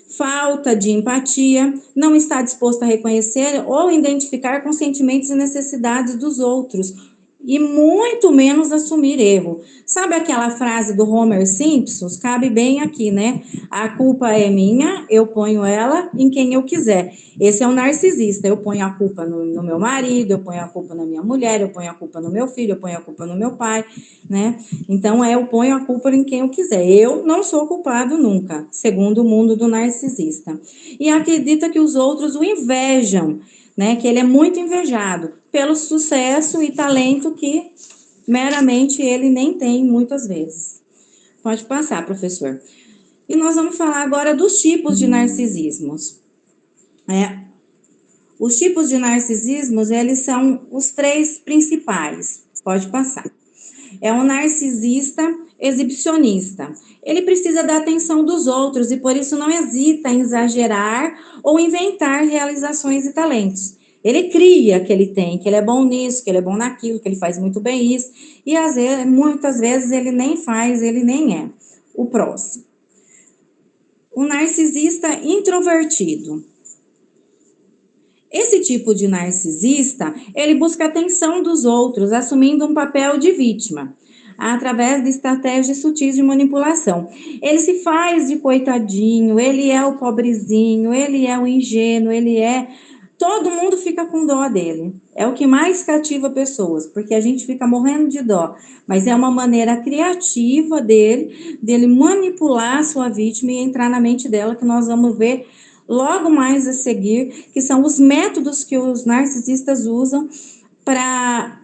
Falta de empatia, não está disposto a reconhecer ou identificar com sentimentos e necessidades dos outros, e muito menos assumir erro. Sabe aquela frase do Homer Simpson? Cabe bem aqui, né? A culpa é minha, eu ponho ela em quem eu quiser. Esse é um narcisista. Eu ponho a culpa no meu marido, eu ponho a culpa na minha mulher, eu ponho a culpa no meu filho, eu ponho a culpa no meu pai, né? Então, eu ponho a culpa em quem eu quiser. Eu não sou culpado nunca, segundo o mundo do narcisista. E acredita que os outros o invejam, né? Que ele é muito invejado pelo sucesso e talento que meramente ele nem tem muitas vezes. Pode passar, professor. E nós vamos falar agora dos tipos de narcisismos. Os tipos de narcisismos, eles são os 3 principais. Pode passar. É um narcisista exibicionista. Ele precisa da atenção dos outros e por isso não hesita em exagerar ou inventar realizações e talentos. Ele cria que ele tem, que ele é bom nisso, que ele é bom naquilo, que ele faz muito bem isso, e às vezes, muitas vezes ele nem faz, ele nem é. O próximo. O narcisista introvertido. Esse tipo de narcisista, ele busca a atenção dos outros, assumindo um papel de vítima. através de estratégias sutis de manipulação. Ele se faz de coitadinho, ele é o pobrezinho, ele é o ingênuo, todo mundo fica com dó dele. É o que mais cativa pessoas, porque a gente fica morrendo de dó. Mas é uma maneira criativa dele manipular a sua vítima e entrar na mente dela, que nós vamos ver logo mais a seguir, que são os métodos que os narcisistas usam para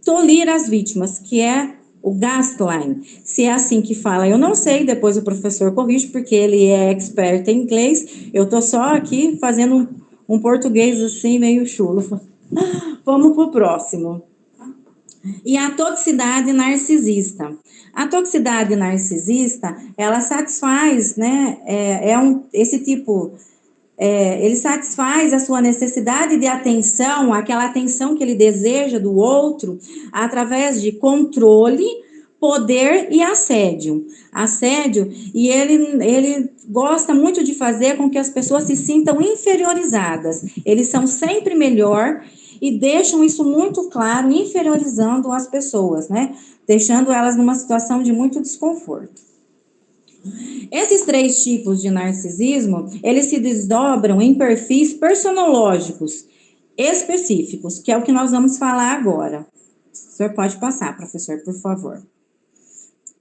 tolir as vítimas, que é o gaslighting. Se é assim que fala, eu não sei, depois o professor corrige, porque ele é expert em inglês, eu estou só aqui fazendo um português assim, meio chulo. Vamos para o próximo. E a toxicidade narcisista. A toxicidade narcisista, ela satisfaz, né, esse tipo, ele satisfaz a sua necessidade de atenção, aquela atenção que ele deseja do outro, através de controle, poder e assédio. Assédio, e ele gosta muito de fazer com que as pessoas se sintam inferiorizadas. Eles são sempre melhor e deixam isso muito claro, inferiorizando as pessoas, né? Deixando elas numa situação de muito desconforto. Esses 3 tipos de narcisismo, eles se desdobram em perfis personológicos específicos, que é o que nós vamos falar agora. O senhor pode passar, professor, por favor.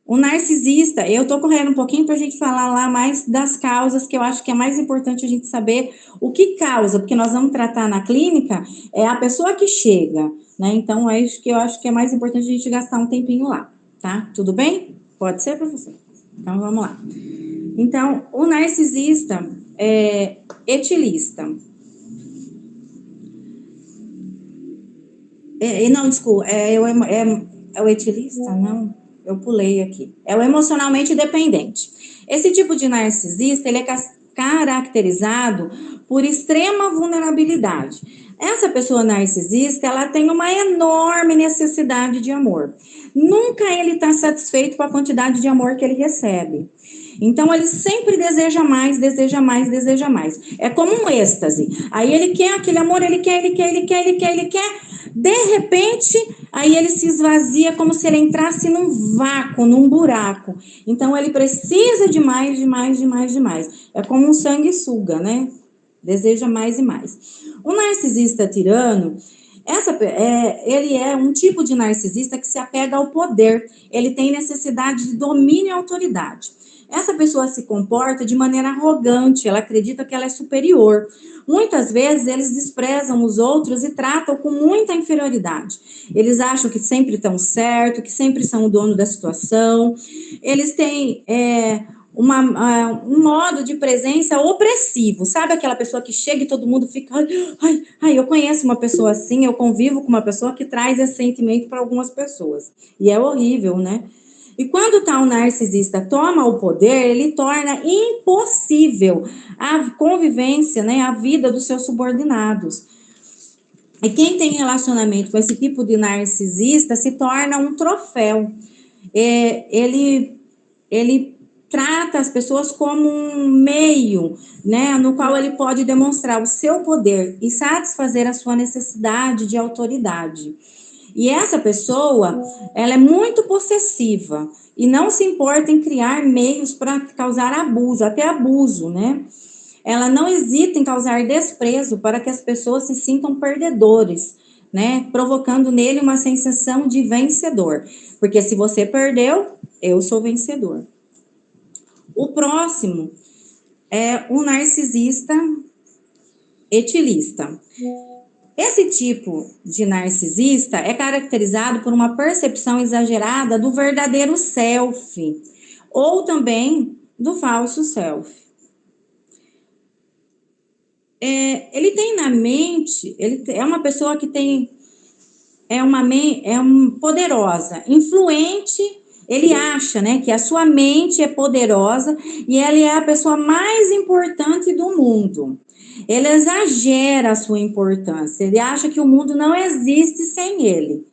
O narcisista, eu tô correndo um pouquinho para a gente falar lá mais das causas, que eu acho que é mais importante a gente saber o que causa, porque nós vamos tratar na clínica, é a pessoa que chega, né? Então, é isso que eu acho que é mais importante a gente gastar um tempinho lá, tá? Tudo bem? Pode ser, professor? Então, vamos lá. Então, o narcisista é etilista. Não, desculpa, é o etilista? Não. Eu pulei aqui. É o emocionalmente dependente. Esse tipo de narcisista, ele é caracterizado por extrema vulnerabilidade. Essa pessoa narcisista, ela tem uma enorme necessidade de amor. Nunca ele está satisfeito com a quantidade de amor que ele recebe. Então, ele sempre deseja mais, deseja mais, deseja mais. É como um êxtase. Aí ele quer aquele amor, ele quer. De repente, aí ele se esvazia como se ele entrasse num vácuo, num buraco. Então, ele precisa de mais, de mais, de mais, de mais. É como um sanguessuga, né? Deseja mais e mais. O narcisista tirano, ele é um tipo de narcisista que se apega ao poder. Ele tem necessidade de domínio e autoridade. Essa pessoa se comporta de maneira arrogante, ela acredita que ela é superior. Muitas vezes eles desprezam os outros e tratam com muita inferioridade. Eles acham que sempre estão certo, que sempre são o dono da situação. Eles têm um modo de presença opressivo. Sabe aquela pessoa que chega e todo mundo fica... Ai, eu conheço uma pessoa assim, eu convivo com uma pessoa que traz esse sentimento para algumas pessoas. E é horrível, né? E quando o tal narcisista toma o poder, ele torna impossível a convivência, né, a vida dos seus subordinados. E quem tem relacionamento com esse tipo de narcisista se torna um troféu. Ele trata as pessoas como um meio, né, no qual ele pode demonstrar o seu poder e satisfazer a sua necessidade de autoridade. E essa pessoa, ela é muito possessiva e não se importa em criar meios para causar abuso, até abuso, né? Ela não hesita em causar desprezo para que as pessoas se sintam perdedores, né? Provocando nele uma sensação de vencedor. Porque se você perdeu, eu sou vencedor. O próximo é o narcisista etilista. Esse tipo de narcisista é caracterizado por uma percepção exagerada do verdadeiro self, ou também do falso self. Ele tem na mente, ele é uma pessoa que tem, poderosa, influente. Ele acha, né, que a sua mente é poderosa e ela é a pessoa mais importante do mundo. Ele exagera a sua importância, ele acha que o mundo não existe sem ele.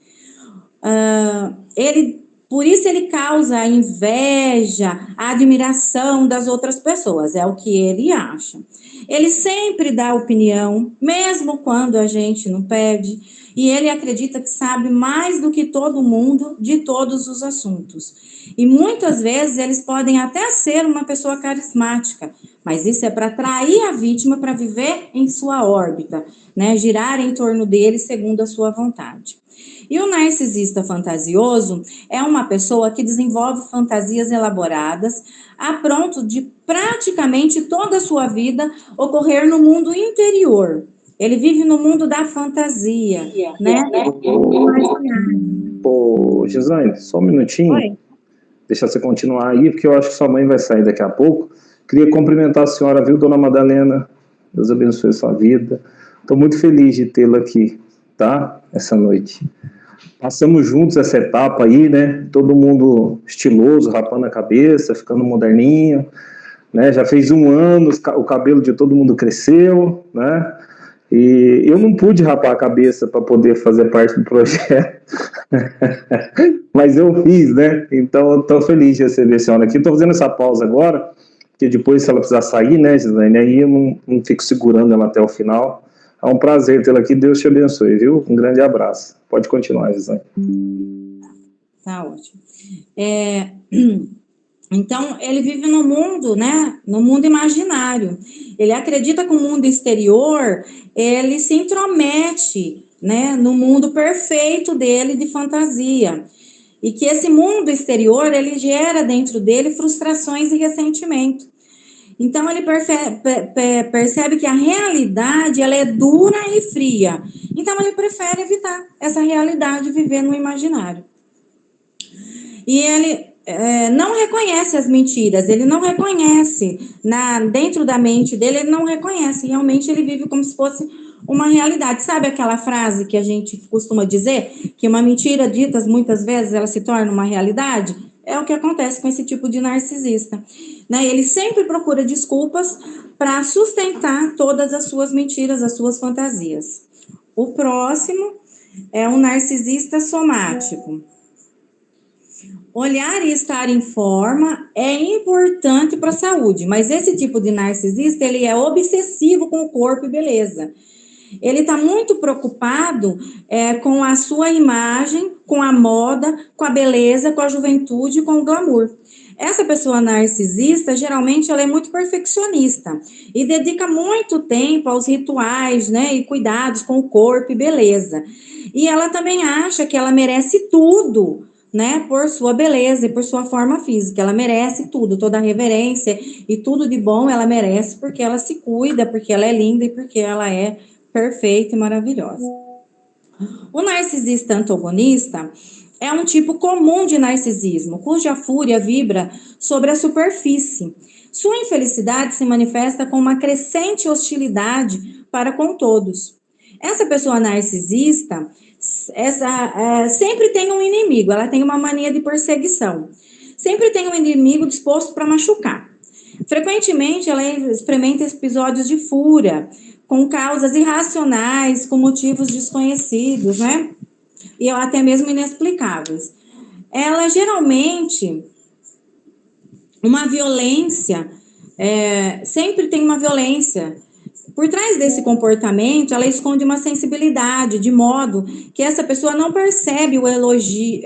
Ele Por isso ele causa a inveja, a admiração das outras pessoas, é o que ele acha. Ele sempre dá opinião, mesmo quando a gente não pede, e ele acredita que sabe mais do que todo mundo de todos os assuntos. E muitas vezes eles podem até ser uma pessoa carismática, mas isso é para atrair a vítima para viver em sua órbita, né? Girar em torno dele segundo a sua vontade. E o narcisista fantasioso é uma pessoa que desenvolve fantasias elaboradas a ponto de praticamente toda a sua vida ocorrer no mundo interior. Ele vive no mundo da fantasia, né? Ô, Gislaine, só um minutinho. Oi. Deixa você continuar aí, porque eu acho que sua mãe vai sair daqui a pouco. Queria cumprimentar a senhora, viu, dona Madalena? Deus abençoe a sua vida. Estou muito feliz de tê-la aqui, tá? Essa noite. Passamos juntos essa etapa aí, né? Todo mundo estiloso, rapando a cabeça, ficando moderninho, né? Já fez 1 ano, o cabelo de todo mundo cresceu, né? E eu não pude rapar a cabeça para poder fazer parte do projeto, mas eu fiz, né? Então, eu estou feliz de receber a senhora aqui. Estou fazendo essa pausa agora, porque depois, se ela precisar sair, né, Gislaine, aí eu não fico segurando ela até o final. É um prazer tê-la aqui. Deus te abençoe, viu? Um grande abraço. Pode continuar, Gislaine. Tá ótimo. Então, ele vive no mundo, né? No mundo imaginário. Ele acredita que o mundo exterior, ele se intromete, né? No mundo perfeito dele de fantasia. E que esse mundo exterior, ele gera dentro dele frustrações e ressentimento. Então, ele percebe que a realidade, ela é dura e fria. Então, ele prefere evitar essa realidade e viver no imaginário. E ele não reconhece as mentiras, ele não reconhece, dentro da mente dele, ele não reconhece, realmente ele vive como se fosse uma realidade. Sabe aquela frase que a gente costuma dizer, que uma mentira dita muitas vezes, ela se torna uma realidade? É o que acontece com esse tipo de narcisista, né? Ele sempre procura desculpas para sustentar todas as suas mentiras, as suas fantasias. O próximo é um narcisista somático. Olhar e estar em forma é importante para a saúde, mas esse tipo de narcisista, ele é obsessivo com o corpo e beleza. Ele está muito preocupado com a sua imagem, com a moda, com a beleza, com a juventude, com o glamour. Essa pessoa narcisista, geralmente, ela é muito perfeccionista e dedica muito tempo aos rituais, né, e cuidados com o corpo e beleza. E ela também acha que ela merece tudo, né, por sua beleza e por sua forma física. Ela merece tudo, toda a reverência e tudo de bom ela merece porque ela se cuida, porque ela é linda e porque ela é perfeita e maravilhosa. O narcisista antagonista é um tipo comum de narcisismo, cuja fúria vibra sobre a superfície. Sua infelicidade se manifesta com uma crescente hostilidade para com todos. Essa pessoa narcisista sempre tem um inimigo, ela tem uma mania de perseguição. Sempre tem um inimigo disposto para machucar. Frequentemente, ela experimenta episódios de fúria, com causas irracionais, com motivos desconhecidos, né? E até mesmo inexplicáveis. Ela geralmente, uma violência, sempre tem uma violência. Por trás desse comportamento, ela esconde uma sensibilidade, de modo que essa pessoa não percebe o elogio,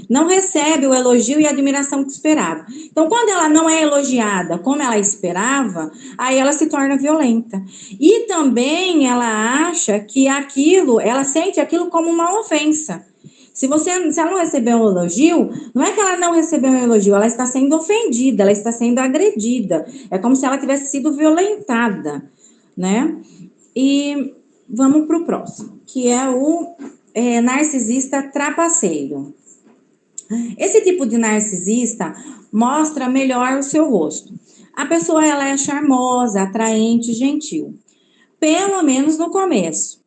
não recebe o elogio e a admiração que esperava. Então, quando ela não é elogiada como ela esperava, aí ela se torna violenta. E também ela acha que ela sente aquilo como uma ofensa. Se ela não receber um elogio, não é que ela não recebeu um elogio, ela está sendo ofendida, ela está sendo agredida. É como se ela tivesse sido violentada, né? E vamos para o próximo, que é o narcisista trapaceiro. Esse tipo de narcisista mostra melhor o seu rosto. A pessoa, ela é charmosa, atraente, gentil. Pelo menos no começo.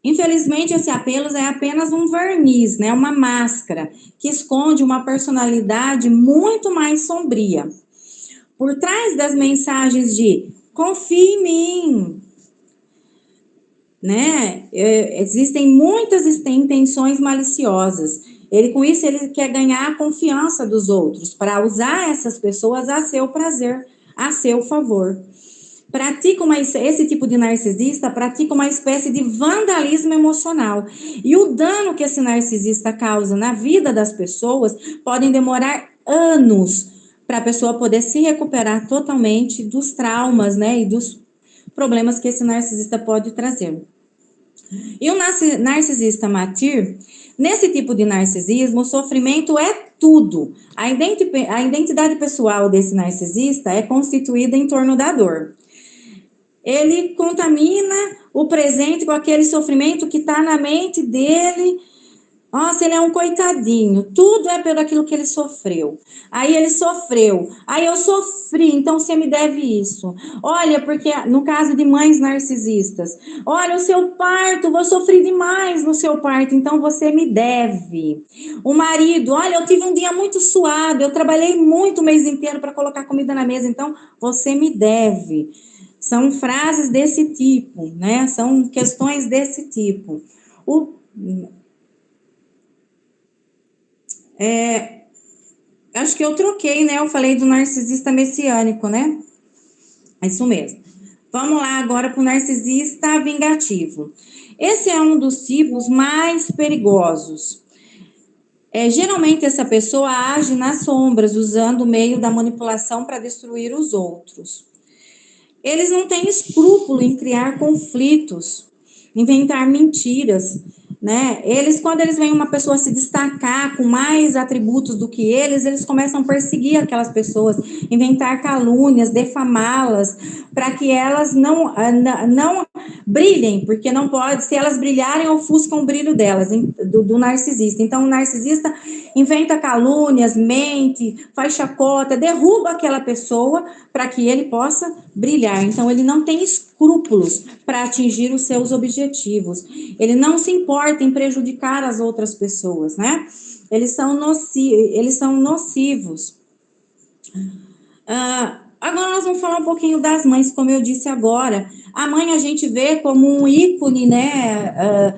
Infelizmente, esse apelo é apenas um verniz, né? Uma máscara que esconde uma personalidade muito mais sombria. Por trás das mensagens de confie em mim, né? Existem muitas intenções maliciosas. Com isso, ele quer ganhar a confiança dos outros, para usar essas pessoas a seu prazer, a seu favor. Esse tipo de narcisista pratica uma espécie de vandalismo emocional. E o dano que esse narcisista causa na vida das pessoas podem demorar anos para a pessoa poder se recuperar totalmente dos traumas, né, e dos problemas que esse narcisista pode trazer. E o narcisista mártir, nesse tipo de narcisismo, o sofrimento é tudo. A identidade pessoal desse narcisista é constituída em torno da dor. Ele contamina o presente com aquele sofrimento que está na mente dele. Nossa, ele é um coitadinho. Tudo é pelo aquilo que ele sofreu. Aí ele sofreu. Aí eu sofri, então você me deve isso. Olha, porque no caso de mães narcisistas, olha, o seu parto, vou sofrer demais no seu parto, então você me deve. O marido, olha, eu tive um dia muito suado, eu trabalhei muito o mês inteiro para colocar comida na mesa, então você me deve. São frases desse tipo, né? São questões desse tipo. Acho que eu troquei, né? Eu falei do narcisista messiânico, né? É isso mesmo. Vamos lá agora para o narcisista vingativo. Esse é um dos tipos mais perigosos. Geralmente essa pessoa age nas sombras, usando o meio da manipulação para destruir os outros. Eles não têm escrúpulo em criar conflitos, inventar mentiras, né? Quando eles veem uma pessoa se destacar com mais atributos do que eles começam a perseguir aquelas pessoas, inventar calúnias, defamá-las, para que elas não brilhem, porque não pode, se elas brilharem, ofuscam o brilho delas, do narcisista. Então, o narcisista inventa calúnias, mente, faz chacota, derruba aquela pessoa para que ele possa brilhar. Então, ele não tem escrúpulos para atingir os seus objetivos. Ele não se importa em prejudicar as outras pessoas, né? Eles são nocivos. Agora nós vamos falar um pouquinho das mães, como eu disse agora. A mãe a gente vê como um ícone, né?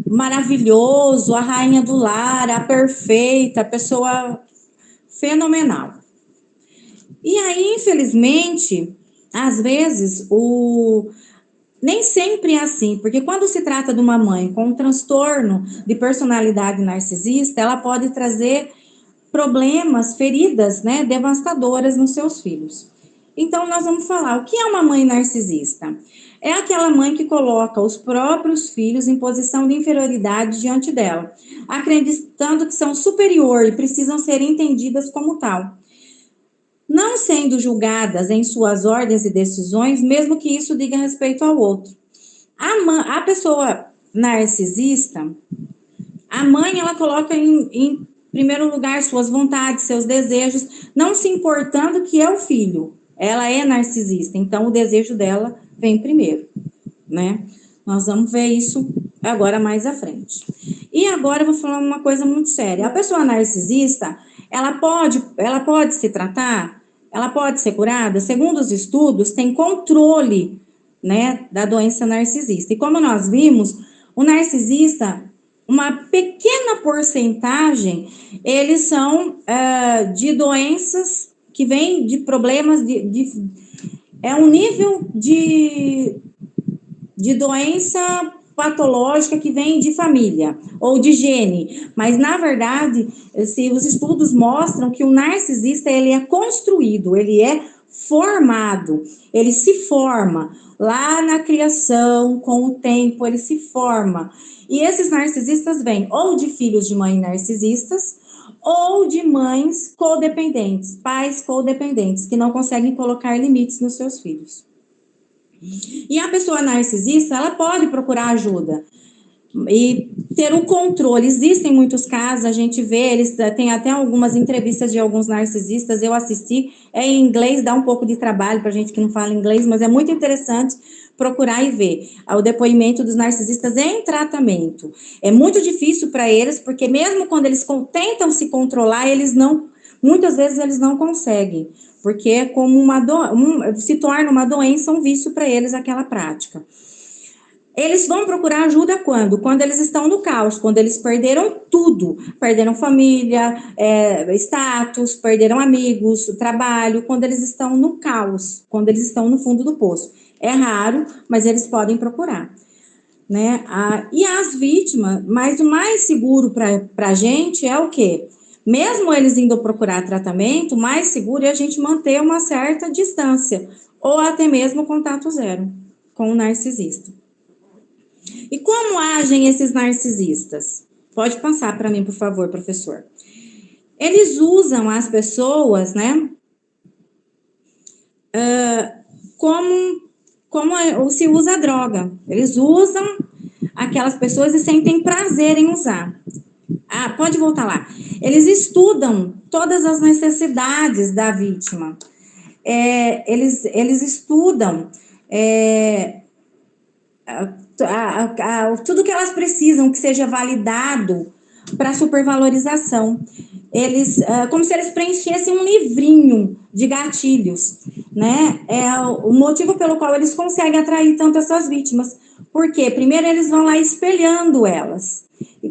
Maravilhoso, a rainha do lar, a perfeita, a pessoa fenomenal. E aí, infelizmente, às vezes, nem sempre é assim, porque quando se trata de uma mãe com um transtorno de personalidade narcisista, ela pode trazer problemas, feridas, né, devastadoras nos seus filhos. Então, nós vamos falar, o que é uma mãe narcisista? É aquela mãe que coloca os próprios filhos em posição de inferioridade diante dela, acreditando que são superior e precisam ser entendidas como tal, não sendo julgadas em suas ordens e decisões, mesmo que isso diga respeito ao outro. A pessoa narcisista, a mãe, ela coloca em primeiro lugar suas vontades, seus desejos, não se importando que é o filho. Ela é narcisista, então o desejo dela vem primeiro, né? Nós vamos ver isso agora mais à frente. E agora eu vou falar uma coisa muito séria. A pessoa narcisista, ela pode se tratar, ela pode ser curada. Segundo os estudos, tem controle, né, da doença narcisista. E como nós vimos, o narcisista, uma pequena porcentagem, eles são de doenças que vêm de problemas é um nível de doença patológica que vem de família ou de gene, mas na verdade, os estudos mostram que o narcisista, ele é construído, ele é formado, ele se forma lá na criação, com o tempo ele se forma, e esses narcisistas vêm ou de filhos de mães narcisistas, ou de mães codependentes, pais codependentes, que não conseguem colocar limites nos seus filhos. E a pessoa narcisista, ela pode procurar ajuda e ter o controle. Existem muitos casos, a gente vê, eles têm até algumas entrevistas de alguns narcisistas, eu assisti, em inglês, dá um pouco de trabalho para gente que não fala inglês, mas é muito interessante procurar e ver o depoimento dos narcisistas em tratamento. É muito difícil para eles, porque mesmo quando eles tentam se controlar, muitas vezes eles não conseguem, porque é como se torna uma doença, um vício para eles aquela prática. Eles vão procurar ajuda quando? Quando eles estão no caos, quando eles perderam tudo, perderam família, status, perderam amigos, trabalho, quando eles estão no caos, quando eles estão no fundo do poço. É raro, mas eles podem procurar, né? E as vítimas, mas o mais seguro para a gente é o quê? Mesmo eles indo procurar tratamento, o mais seguro é a gente manter uma certa distância, ou até mesmo contato zero com o narcisista. E como agem esses narcisistas? Pode passar para mim, por favor, professor. Eles usam as pessoas, né, como se usa a droga. Eles usam aquelas pessoas e sentem prazer em usar. Pode voltar lá. Eles estudam todas as necessidades da vítima. Eles estudam tudo que elas precisam que seja validado para supervalorização. Eles, como se eles preenchessem um livrinho de gatilhos, né? É o motivo pelo qual eles conseguem atrair tanto essas vítimas. Por quê? Primeiro eles vão lá espelhando elas,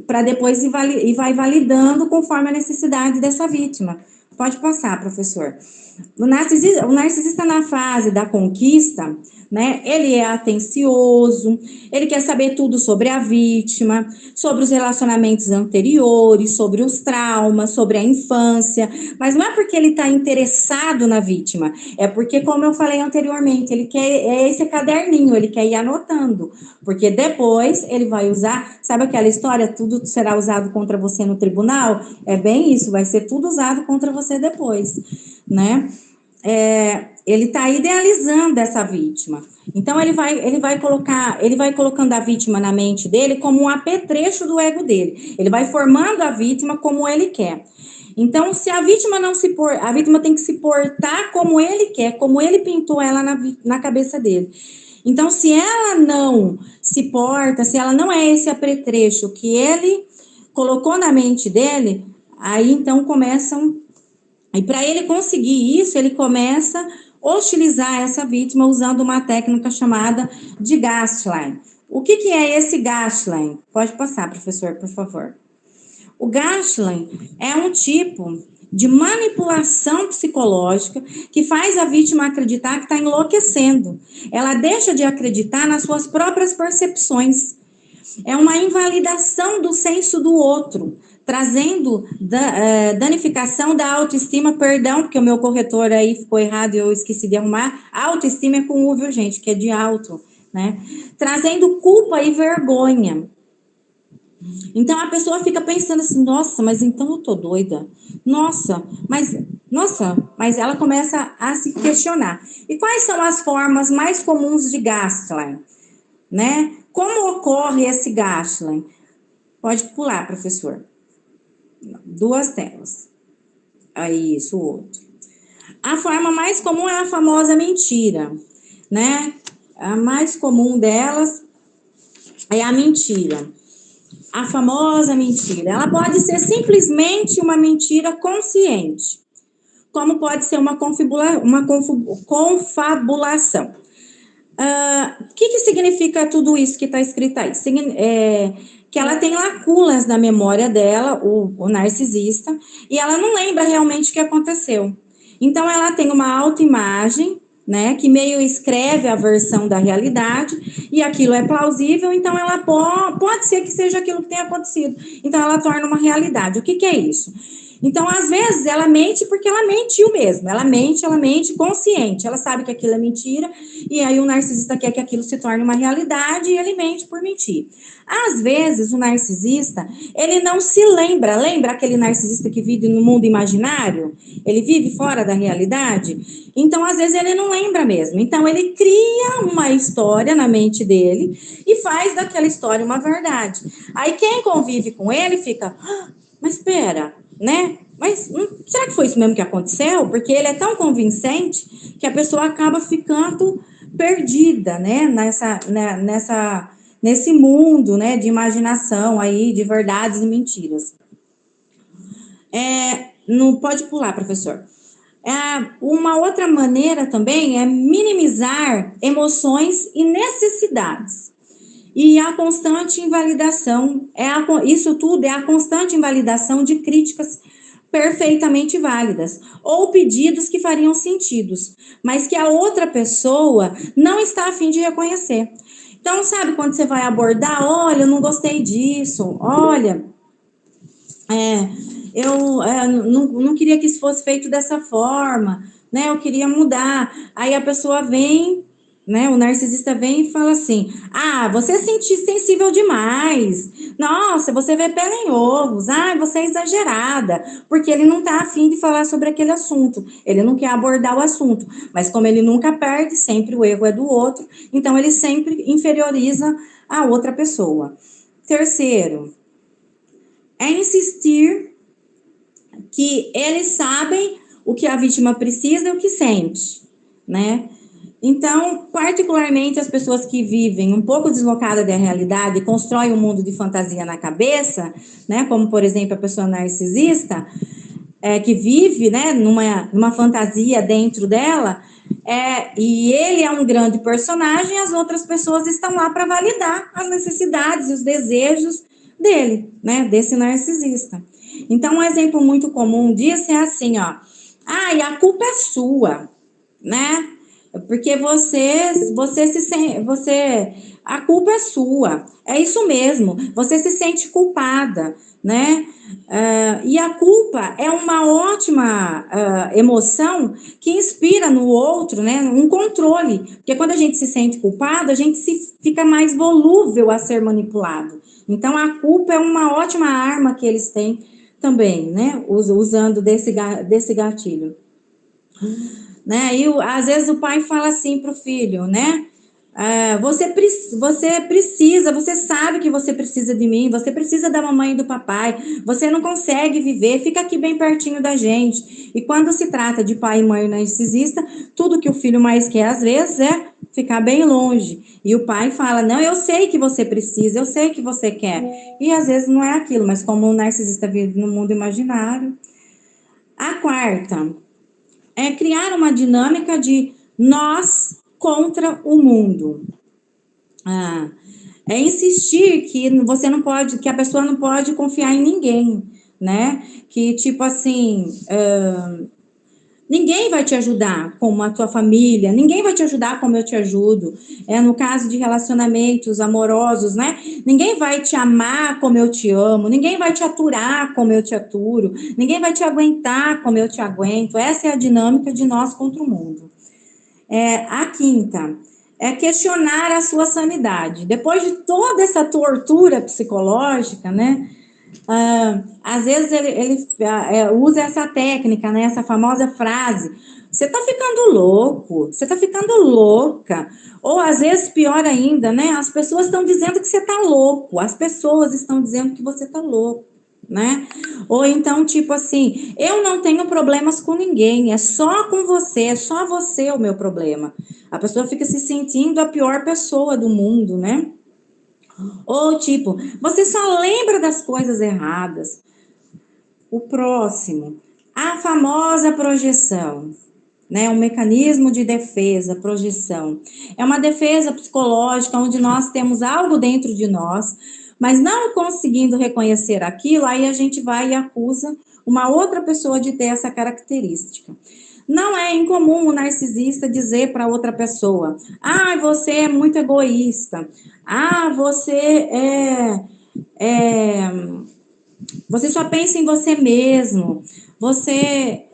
para depois ir vai validando conforme a necessidade dessa vítima. Pode passar, professor. O narcisista na fase da conquista, né, ele é atencioso, ele quer saber tudo sobre a vítima, sobre os relacionamentos anteriores, sobre os traumas, sobre a infância, mas não é porque ele está interessado na vítima, é porque, como eu falei anteriormente, ele quer esse caderninho, ele quer ir anotando, porque depois ele vai usar, sabe aquela história, tudo será usado contra você no tribunal? É bem isso, vai ser tudo usado contra você depois, né? Ele está idealizando essa vítima. Então, ele vai colocando a vítima na mente dele como um apetrecho do ego dele. Ele vai formando a vítima como ele quer. Então, se a vítima a vítima tem que se portar como ele quer, como ele pintou ela na cabeça dele. Então, se ela não se porta, se ela não é esse apetrecho que ele colocou na mente dele, aí então começam. E para ele conseguir isso, ele começa a hostilizar essa vítima usando uma técnica chamada de gaslighting. O que é esse gaslighting? Pode passar, professor, por favor. O gaslighting é um tipo de manipulação psicológica que faz a vítima acreditar que está enlouquecendo. Ela deixa de acreditar nas suas próprias percepções. É uma invalidação do senso do outro, trazendo danificação da autoestima, perdão, porque o meu corretor aí ficou errado e eu esqueci de arrumar. Autoestima é com U, viu, gente, que é de alto, né? Trazendo culpa e vergonha. Então a pessoa fica pensando assim, nossa, mas então eu tô doida. Nossa, mas ela começa a se questionar. E quais são as formas mais comuns de gaslighting, né? Como ocorre esse gaslighting? Pode pular, professor. 2 telas. Aí, isso, o outro. A forma mais comum é a famosa mentira, né? A mais comum delas é a mentira. A famosa mentira. Ela pode ser simplesmente uma mentira consciente, como pode ser uma confabulação. O que significa tudo isso que está escrito aí? Que ela tem lacunas na memória dela, o narcisista, e ela não lembra realmente o que aconteceu. Então, ela tem uma autoimagem, né, que meio escreve a versão da realidade, e aquilo é plausível, então ela pode ser que seja aquilo que tenha acontecido. Então, ela torna uma realidade. O que é isso? Então, às vezes, ela mente porque ela mentiu mesmo. Ela mente consciente. Ela sabe que aquilo é mentira, e aí o narcisista quer que aquilo se torne uma realidade, e ele mente por mentir. Às vezes, o narcisista, ele não se lembra. Lembra aquele narcisista que vive no mundo imaginário? Ele vive fora da realidade? Então, às vezes, ele não lembra mesmo. Então, ele cria uma história na mente dele e faz daquela história uma verdade. Aí, quem convive com ele fica, mas espera, né? Mas será que foi isso mesmo que aconteceu? Porque ele é tão convincente que a pessoa acaba ficando perdida, né? Nesse mundo, né? De imaginação aí, de verdades e mentiras. Não pode pular, professor. Uma outra maneira também é minimizar emoções e necessidades. E a constante invalidação, isso tudo é a constante invalidação de críticas perfeitamente válidas, ou pedidos que fariam sentido, mas que a outra pessoa não está a fim de reconhecer. Então, sabe quando você vai abordar, olha, eu não gostei disso, olha, eu não queria que isso fosse feito dessa forma, né? Eu queria mudar. Aí a pessoa vem, né? O narcisista vem e fala assim: ah, você é sensível demais. Nossa, você vê pela em ovos. Ah, você é exagerada. Porque ele não está afim de falar sobre aquele assunto. Ele não quer abordar o assunto. Mas como ele nunca perde, sempre o erro é do outro. Então ele sempre inferioriza a outra pessoa. Terceiro, é insistir que eles sabem o que a vítima precisa e o que sente, né? Então, particularmente as pessoas que vivem um pouco deslocadas da realidade e constroem um mundo de fantasia na cabeça, né? Como, por exemplo, a pessoa narcisista, que vive, né, numa fantasia dentro dela, e ele é um grande personagem, as outras pessoas estão lá para validar as necessidades e os desejos dele, né, desse narcisista. Então, um exemplo muito comum disso é assim, ó, e a culpa é sua, né? Porque a culpa é sua, é isso mesmo, você se sente culpada, né? E a culpa é uma ótima emoção que inspira no outro, né? Um controle, porque quando a gente se sente culpado, a gente fica mais volúvel a ser manipulado. Então, a culpa é uma ótima arma que eles têm também, né? Usando desse gatilho. Né? E às vezes o pai fala assim para o filho, né? Você precisa, você sabe que você precisa de mim, você precisa da mamãe e do papai, você não consegue viver, fica aqui bem pertinho da gente. E quando se trata de pai e mãe narcisista, tudo que o filho mais quer às vezes é ficar bem longe. E o pai fala, não, eu sei que você precisa, eu sei que você quer. E às vezes não é aquilo, mas como o narcisista vive no mundo imaginário. A quarta é criar uma dinâmica de nós contra o mundo. É insistir que você não pode, que a pessoa não pode confiar em ninguém, né? Que tipo assim, ninguém vai te ajudar como a tua família, ninguém vai te ajudar como eu te ajudo. No caso de relacionamentos amorosos, né? Ninguém vai te amar como eu te amo, ninguém vai te aturar como eu te aturo, ninguém vai te aguentar como eu te aguento. Essa é a dinâmica de nós contra o mundo. A quinta é questionar a sua sanidade. Depois de toda essa tortura psicológica, né? Às vezes ele usa essa técnica, né, essa famosa frase: você tá ficando louco, você tá ficando louca. Ou às vezes, pior ainda, né, as pessoas estão dizendo que você tá louco, as pessoas estão dizendo que você tá louco, né? Ou então, tipo assim, eu não tenho problemas com ninguém, é só com você, é só você o meu problema. A pessoa fica se sentindo a pior pessoa do mundo, né? Ou tipo, você só lembra das coisas erradas. O próximo, a famosa projeção, né? Um mecanismo de defesa, projeção. É uma defesa psicológica onde nós temos algo dentro de nós, mas não conseguindo reconhecer aquilo, aí a gente vai e acusa uma outra pessoa de ter essa característica. Não é incomum o narcisista dizer para outra pessoa: você é muito egoísta. Você só pensa em você mesmo. Você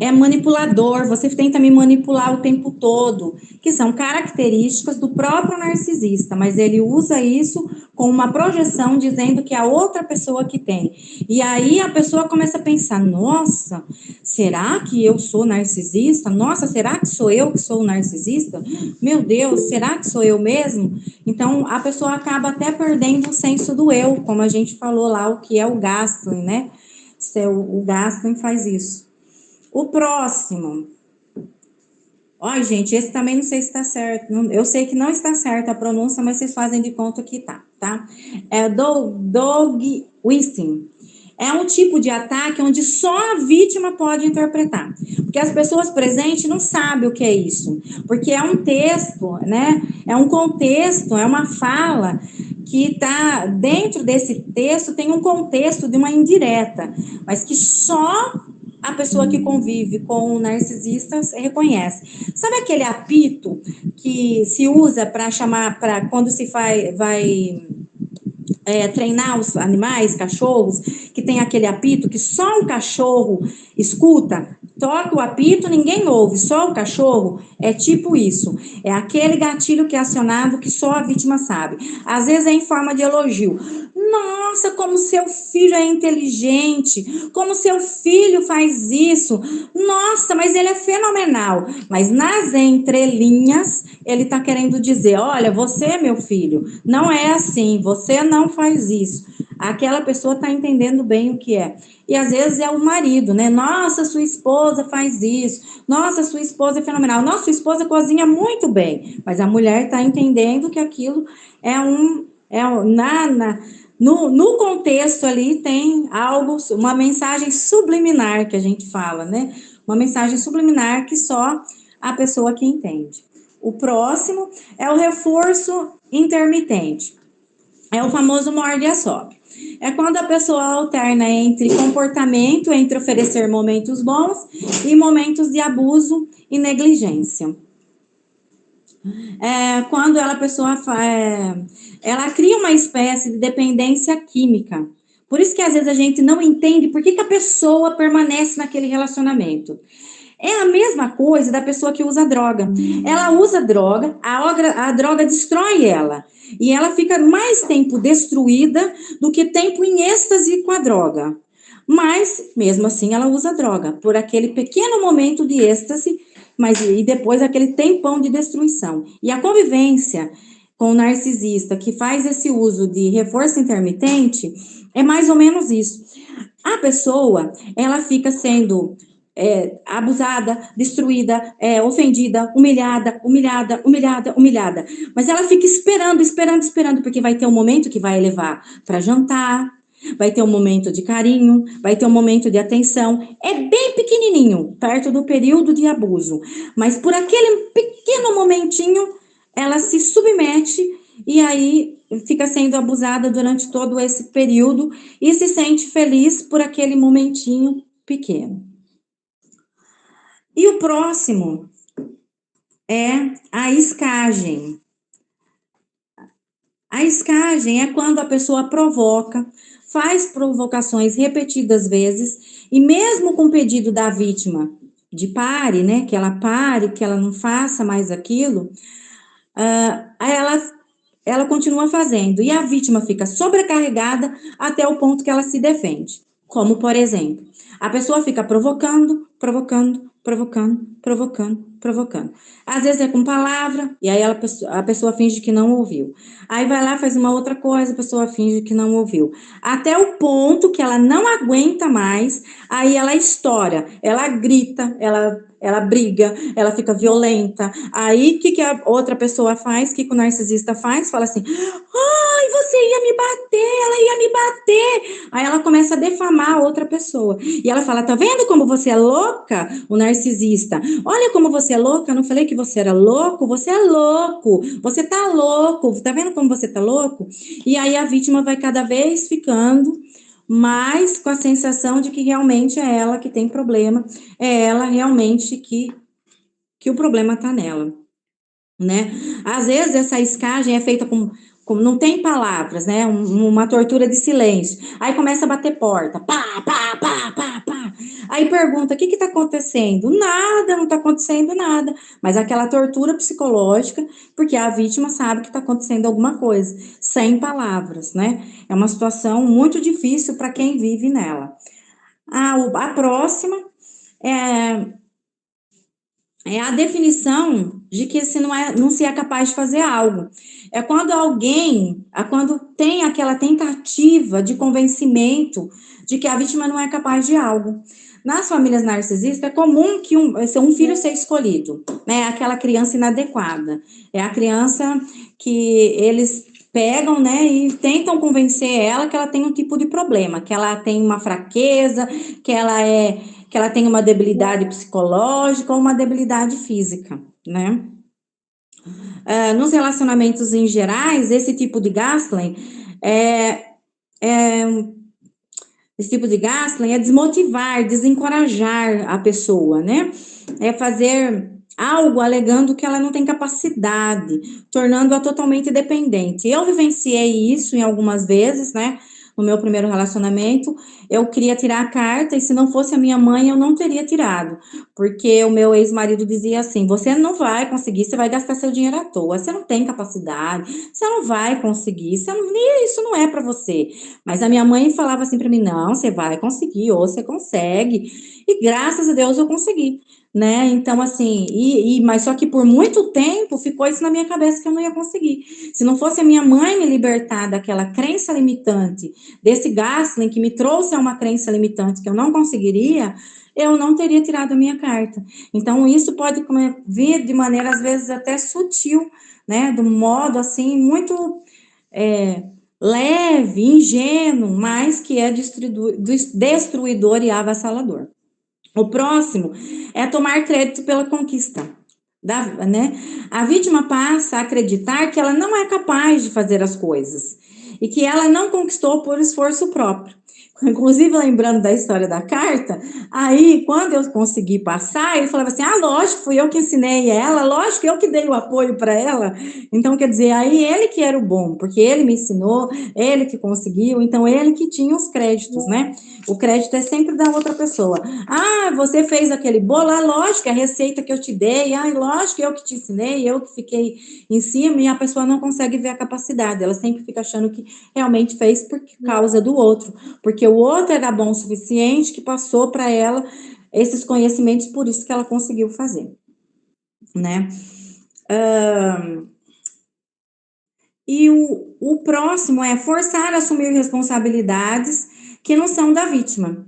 é manipulador, você tenta me manipular o tempo todo, que são características do próprio narcisista, mas ele usa isso com uma projeção dizendo que é a outra pessoa que tem. E aí a pessoa começa a pensar: nossa, será que eu sou narcisista? Nossa, será que sou eu que sou o narcisista? Meu Deus, será que sou eu mesmo? Então a pessoa acaba até perdendo o senso do eu, como a gente falou lá, o que é o Gaston, né? O Gaston faz isso. O próximo. Gente, esse também não sei se está certo. Eu sei que não está certa a pronúncia, mas vocês fazem de conta que tá? É Doug Wisting. é um tipo de ataque onde só a vítima pode interpretar. Porque as pessoas presentes não sabem o que é isso. Porque é um texto, né? É um contexto, é uma fala que está dentro desse texto, tem um contexto de uma indireta, mas que só a pessoa que convive com o narcisista reconhece. Sabe aquele apito que se usa para chamar, para quando se vai treinar os animais, cachorros, que tem aquele apito que só um cachorro escuta, toca o apito, ninguém ouve, só o cachorro, é tipo isso. É aquele gatilho que é acionado que só a vítima sabe. Às vezes é em forma de elogio. Nossa, como seu filho é inteligente, como seu filho faz isso. Nossa, mas ele é fenomenal. Mas nas entrelinhas, ele está querendo dizer, olha, você, meu filho, não é assim, você não faz isso. Aquela pessoa está entendendo bem o que é. E às vezes é o marido, né? Nossa, sua esposa faz isso. Nossa, sua esposa é fenomenal. Nossa, sua esposa cozinha muito bem. Mas a mulher está entendendo que aquilo no contexto ali tem algo, uma mensagem subliminar que a gente fala, né? Uma mensagem subliminar que só a pessoa que entende. O próximo é o reforço intermitente. É o famoso morde e assopra. É quando a pessoa alterna entre comportamento, entre oferecer momentos bons e momentos de abuso e negligência. Quando a pessoa ela cria uma espécie de dependência química. Por isso que às vezes a gente não entende por que a pessoa permanece naquele relacionamento. É a mesma coisa da pessoa que usa droga. Ela usa droga, a droga destrói ela. E ela fica mais tempo destruída do que tempo em êxtase com a droga. Mas, mesmo assim, ela usa droga. Por aquele pequeno momento de êxtase, e depois aquele tempão de destruição. E a convivência com o narcisista que faz esse uso de reforço intermitente é mais ou menos isso. A pessoa, ela fica sendo abusada, destruída, ofendida, humilhada. Mas ela fica esperando, porque vai ter um momento que vai levar para jantar, vai ter um momento de carinho, vai ter um momento de atenção. É bem pequenininho, perto do período de abuso. Mas por aquele pequeno momentinho, ela se submete e aí fica sendo abusada durante todo esse período e se sente feliz por aquele momentinho pequeno. E o próximo é a escagem. A escagem é quando a pessoa provoca, faz provocações repetidas vezes, e mesmo com o pedido da vítima de pare, né, que ela pare, que ela não faça mais aquilo, ela continua fazendo, e a vítima fica sobrecarregada até o ponto que ela se defende. Como, por exemplo, a pessoa fica provocando. Às vezes é com palavra, e aí a pessoa finge que não ouviu. Aí vai lá, faz uma outra coisa, a pessoa finge que não ouviu. Até o ponto que ela não aguenta mais, aí ela estoura, ela grita, ela briga, ela fica violenta. Aí, o que a outra pessoa faz? O que o narcisista faz? Fala assim, ai, você ia me bater, ela ia me bater. Aí ela começa a defamar a outra pessoa. E ela fala, tá vendo como você é louca? O narcisista, olha como você é louca, eu não falei que você era louco? Você é louco, você tá louco, tá vendo como você tá louco? E aí a vítima vai cada vez ficando mais com a sensação de que realmente é ela que tem problema, é ela realmente que o problema tá nela, né? Às vezes essa escagem é feita com não tem palavras, né? Uma tortura de silêncio. Aí começa a bater porta, pá. Aí pergunta, o que está acontecendo? Nada, não está acontecendo nada. Mas aquela tortura psicológica, porque a vítima sabe que está acontecendo alguma coisa, sem palavras, né? É uma situação muito difícil para quem vive nela. A próxima é a definição de que não se é capaz de fazer algo. É quando quando tem aquela tentativa de convencimento de que a vítima não é capaz de algo. Nas famílias narcisistas, é comum que um filho seja escolhido, né? Aquela criança inadequada. É a criança que eles pegam, né, e tentam convencer ela que ela tem um tipo de problema, que ela tem uma fraqueza, que ela tem uma debilidade psicológica ou uma debilidade física, né? Nos relacionamentos em gerais, esse tipo de gaslighting é desmotivar, desencorajar a pessoa, né? É fazer algo alegando que ela não tem capacidade, tornando-a totalmente dependente. Eu vivenciei isso em algumas vezes, né? No meu primeiro relacionamento, eu queria tirar a carta e se não fosse a minha mãe, eu não teria tirado, porque o meu ex-marido dizia assim: você não vai conseguir, você vai gastar seu dinheiro à toa, você não tem capacidade, você não vai conseguir, isso não é para você. Mas a minha mãe falava assim para mim: não, você vai conseguir, ou você consegue, e graças a Deus eu consegui. Né? Então, assim, mas só que por muito tempo ficou isso na minha cabeça que eu não ia conseguir. Se não fosse a minha mãe me libertar daquela crença limitante, desse gaslighting que me trouxe a uma crença limitante que eu não conseguiria, eu não teria tirado a minha carta. Então, isso pode vir de maneira, às vezes, até sutil, né? De um modo, assim, muito leve, ingênuo, mas que é destruidor e avassalador. O próximo é tomar crédito pela conquista, né? A vítima passa a acreditar que ela não é capaz de fazer as coisas e que ela não conquistou por esforço próprio. Inclusive, lembrando da história da carta, aí, quando eu consegui passar, ele falava assim: lógico, fui eu que ensinei ela, lógico, eu que dei o apoio para ela. Então, quer dizer, aí ele que era o bom, porque ele me ensinou, ele que conseguiu, então ele que tinha os créditos, né? O crédito é sempre da outra pessoa. Você fez aquele bolo, lógico, a receita que eu te dei, lógico, eu que te ensinei, eu que fiquei em cima, e a pessoa não consegue ver a capacidade, ela sempre fica achando que realmente fez por causa do outro, porque o outro era bom o suficiente que passou para ela esses conhecimentos, por isso que ela conseguiu fazer, né? E o próximo é forçar a assumir responsabilidades que não são da vítima.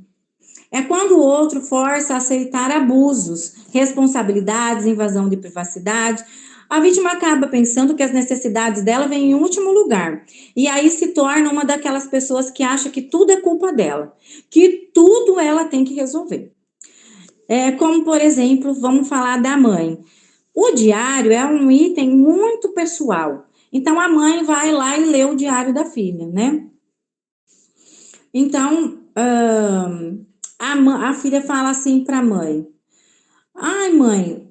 É quando o outro força a aceitar abusos, responsabilidades, invasão de privacidade. A vítima acaba pensando que as necessidades dela vêm em último lugar. E aí se torna uma daquelas pessoas que acha que tudo é culpa dela, que tudo ela tem que resolver. Como, por exemplo, vamos falar da mãe. O diário é um item muito pessoal. Então, a mãe vai lá e lê o diário da filha, né? Então, a filha fala assim para a mãe: mãe,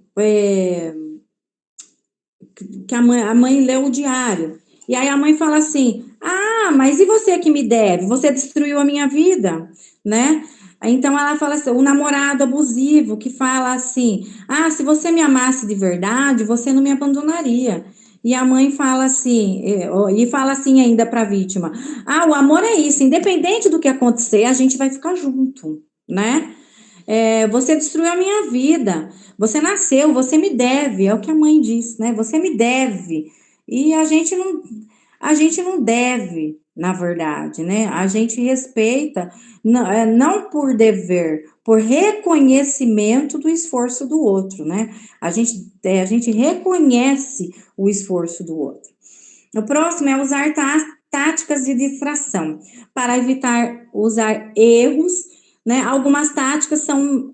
que a mãe leu o diário. E aí a mãe fala assim: mas e você que me deve? Você destruiu a minha vida, né? Então ela fala assim: o namorado abusivo que fala assim: se você me amasse de verdade, você não me abandonaria. E a mãe fala assim, e fala assim ainda para a vítima: o amor é isso, independente do que acontecer, a gente vai ficar junto, né? Você destruiu a minha vida, você nasceu, você me deve, é o que a mãe diz, né? Você me deve. E a gente não deve, na verdade, né? A gente respeita, não por dever, por reconhecimento do esforço do outro, né? A gente reconhece o esforço do outro. O próximo é usar táticas de distração para evitar usar erros, né? Algumas táticas são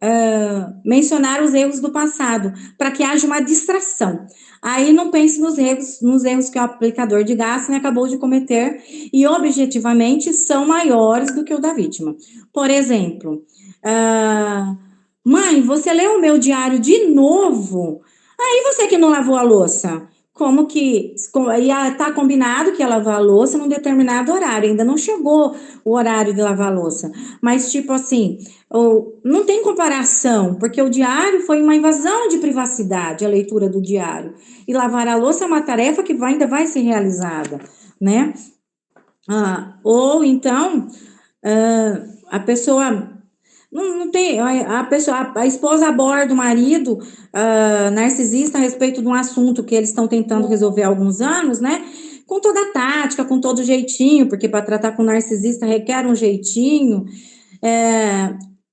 mencionar os erros do passado, para que haja uma distração. Aí não pense nos erros que o aplicador de gaslighting acabou de cometer e objetivamente são maiores do que o da vítima. Por exemplo, mãe, você leu o meu diário de novo? Aí você que não lavou a louça? Como que ia estar combinado que ia lavar a louça num determinado horário, ainda não chegou o horário de lavar a louça, mas tipo assim, não tem comparação, porque o diário foi uma invasão de privacidade, a leitura do diário, e lavar a louça é uma tarefa que ainda vai ser realizada, né? Ou então, a pessoa... Não tem, a esposa aborda o marido narcisista a respeito de um assunto que eles estão tentando resolver há alguns anos, né? Com toda a tática, com todo jeitinho, porque para tratar com narcisista requer um jeitinho.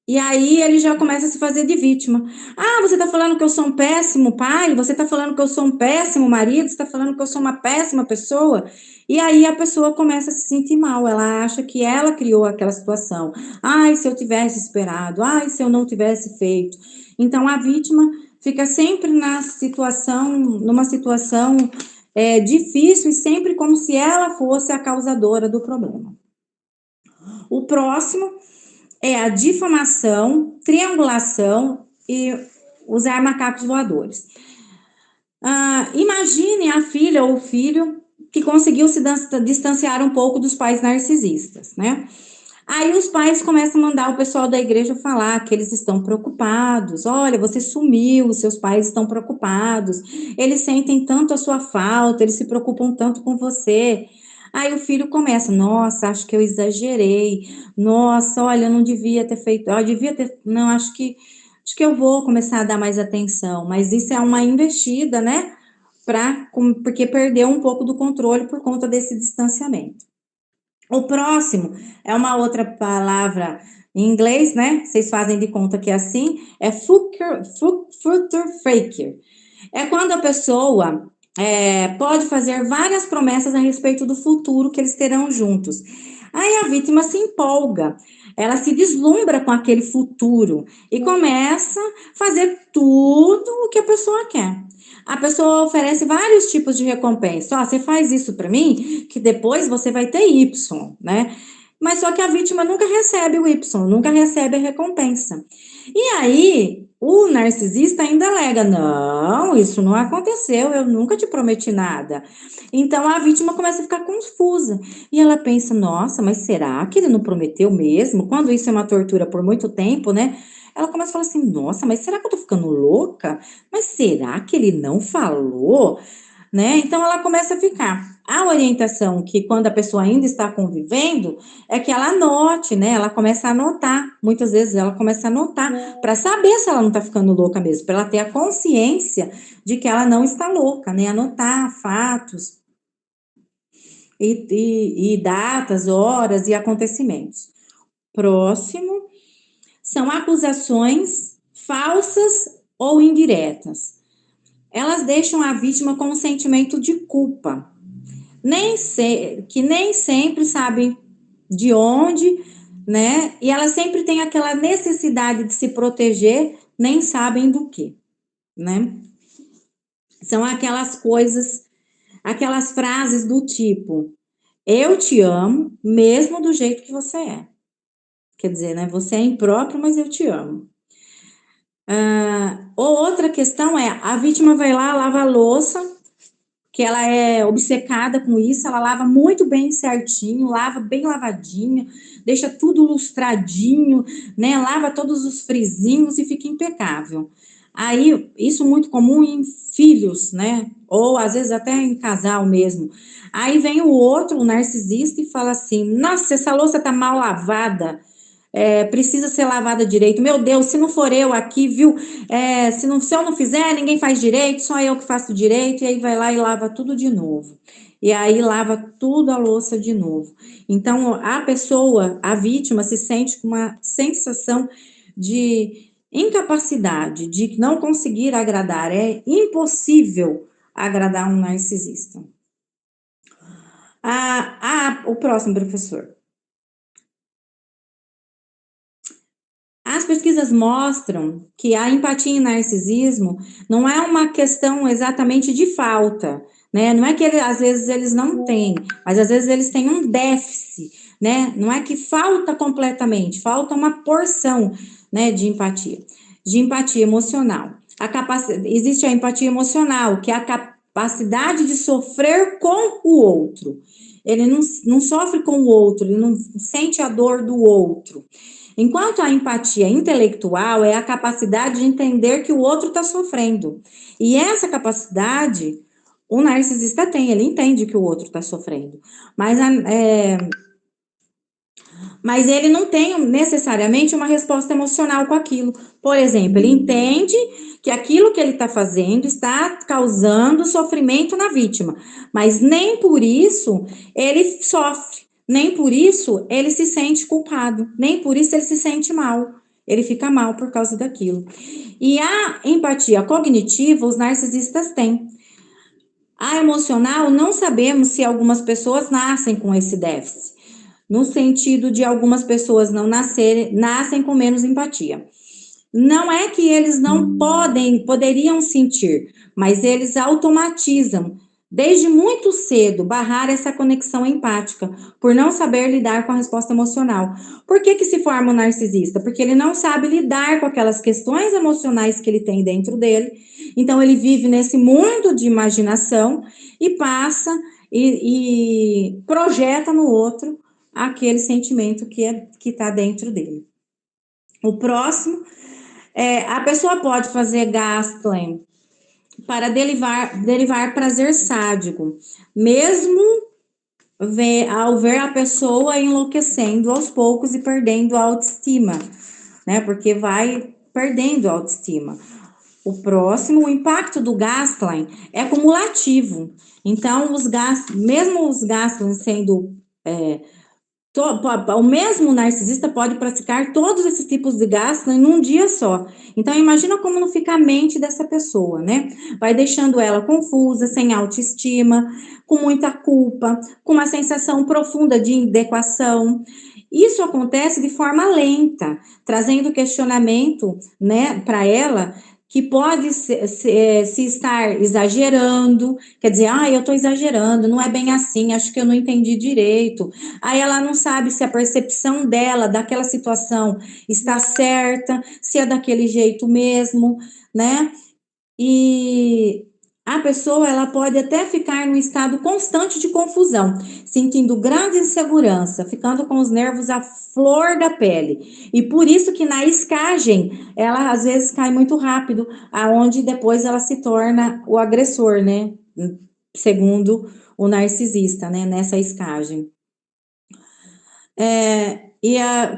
E aí ele já começa a se fazer de vítima. Ah, você está falando que eu sou um péssimo pai? Você está falando que eu sou um péssimo marido? Você está falando que eu sou uma péssima pessoa? E aí a pessoa começa a se sentir mal. Ela acha que ela criou aquela situação. Ai, se eu tivesse esperado. Ai, se eu não tivesse feito. Então a vítima fica sempre numa situação difícil e sempre como se ela fosse a causadora do problema. O próximo é a difamação, triangulação e usar macacos voadores. Imagine a filha ou o filho que conseguiu se distanciar um pouco dos pais narcisistas, né? Aí os pais começam a mandar o pessoal da igreja falar que eles estão preocupados. Olha, você sumiu, seus pais estão preocupados. Eles sentem tanto a sua falta, eles se preocupam tanto com você. Aí o filho começa, nossa, acho que eu exagerei. Nossa, olha, eu não devia ter feito, não, acho que eu vou começar a dar mais atenção. Mas isso é uma investida, né? Porque perdeu um pouco do controle por conta desse distanciamento. O próximo é uma outra palavra em inglês, né? Vocês fazem de conta que é assim, é future faker. É quando a pessoa pode fazer várias promessas a respeito do futuro que eles terão juntos. Aí a vítima se empolga, ela se deslumbra com aquele futuro e começa a fazer tudo o que a pessoa quer. A pessoa oferece vários tipos de recompensa. Você faz isso para mim, que depois você vai ter Y, né? Mas só que a vítima nunca recebe o Y, nunca recebe a recompensa. E aí, o narcisista ainda alega, não, isso não aconteceu, eu nunca te prometi nada. Então, a vítima começa a ficar confusa. E ela pensa, nossa, mas será que ele não prometeu mesmo? Quando isso é uma tortura por muito tempo, né? Ela começa a falar assim, nossa, mas será que eu tô ficando louca? Mas será que ele não falou? Né? Então, ela começa a ficar. A orientação que quando a pessoa ainda está convivendo é que ela anote, né? Ela começa a anotar. Muitas vezes ela começa a anotar para saber se ela não está ficando louca mesmo, para ela ter a consciência de que ela não está louca, né? Anotar fatos e datas, horas e acontecimentos. Próximo são acusações falsas ou indiretas. Elas deixam a vítima com um sentimento de culpa, que nem sempre sabem de onde, né? E elas sempre têm aquela necessidade de se proteger, nem sabem do que, né? São aquelas coisas, aquelas frases do tipo, eu te amo, mesmo do jeito que você é. Quer dizer, né? Você é impróprio, mas eu te amo. Outra questão é, a vítima vai lá, lava a louça, que ela é obcecada com isso, ela lava muito bem certinho, lava bem lavadinho, deixa tudo lustradinho, né? Lava todos os frisinhos e fica impecável. Aí, isso muito comum em filhos, né? Ou às vezes até em casal mesmo. Aí vem o outro, o narcisista, e fala assim, nossa, essa louça tá mal lavada, precisa ser lavada direito. Meu Deus, se não for eu aqui, viu? Se eu não fizer, ninguém faz direito, só eu que faço direito. E aí vai lá e lava tudo de novo. E aí lava tudo a louça de novo. Então, a pessoa, a vítima, se sente com uma sensação de incapacidade, de não conseguir agradar. É impossível agradar um narcisista. O próximo, professor. As pesquisas mostram que a empatia e narcisismo não é uma questão exatamente de falta, né? Não é que às vezes eles não têm, mas às vezes eles têm um déficit, né? Não é que falta completamente, falta uma porção, né, de empatia emocional. Existe a empatia emocional, que é a capacidade de sofrer com o outro. Ele não sofre com o outro, ele não sente a dor do outro. Enquanto a empatia intelectual é a capacidade de entender que o outro está sofrendo. E essa capacidade, o narcisista tem, ele entende que o outro está sofrendo. Mas ele não tem necessariamente uma resposta emocional com aquilo. Por exemplo, ele entende que aquilo que ele está fazendo está causando sofrimento na vítima. Mas nem por isso ele sofre. Nem por isso ele se sente culpado, nem por isso ele se sente mal. ele fica mal por causa daquilo. E a empatia cognitiva, os narcisistas têm. A emocional, não sabemos se algumas pessoas nascem com esse déficit, no sentido de algumas pessoas não nascem com menos empatia. Não é que eles não poderiam sentir, mas eles automatizam, desde muito cedo, barrar essa conexão empática, por não saber lidar com a resposta emocional. Por que se forma um narcisista? Porque ele não sabe lidar com aquelas questões emocionais que ele tem dentro dele, então ele vive nesse mundo de imaginação e passa e projeta no outro aquele sentimento que está dentro dele. O próximo, a pessoa pode fazer gaslighting para derivar prazer sádico, mesmo ao ver a pessoa enlouquecendo aos poucos e perdendo a autoestima, né? Porque vai perdendo a autoestima. O próximo, o impacto do gaslighting é cumulativo. Então, mesmo os gaslighting sendo o mesmo narcisista pode praticar todos esses tipos de gaslighting num dia só. Então, imagina como não fica a mente dessa pessoa, né? Vai deixando ela confusa, sem autoestima, com muita culpa, com uma sensação profunda de inadequação. Isso acontece de forma lenta, trazendo questionamento, né, para ela, que pode se estar exagerando, quer dizer, eu estou exagerando, não é bem assim, acho que eu não entendi direito. Aí ela não sabe se a percepção dela daquela situação está certa, se é daquele jeito mesmo, né? E a pessoa, ela pode até ficar num estado constante de confusão, sentindo grande insegurança, ficando com os nervos à flor da pele. E por isso que na escagem, ela às vezes cai muito rápido, aonde depois ela se torna o agressor, né? Segundo o narcisista, né? Nessa escagem.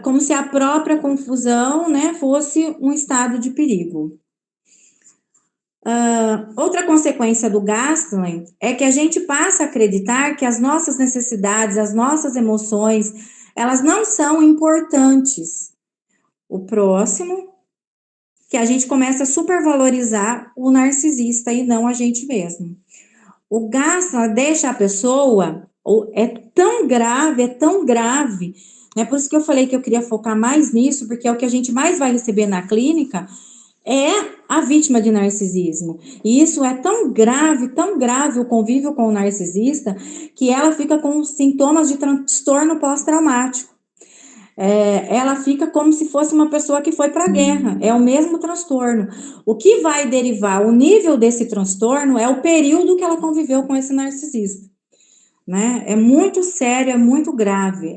Como se a própria confusão, né, fosse um estado de perigo. Outra consequência do gaslighting é que a gente passa a acreditar que as nossas necessidades, as nossas emoções, elas não são importantes. O próximo, que a gente começa a supervalorizar o narcisista e não a gente mesmo. O gaslighting deixa a pessoa, é tão grave, né? Por isso que eu falei que eu queria focar mais nisso, porque é o que a gente mais vai receber na clínica, é a vítima de narcisismo. E isso é tão grave o convívio com o narcisista, que ela fica com sintomas de transtorno pós-traumático. Ela fica como se fosse uma pessoa que foi para a guerra, é o mesmo transtorno. O que vai derivar o nível desse transtorno é o período que ela conviveu com esse narcisista, né? É muito sério, é muito grave.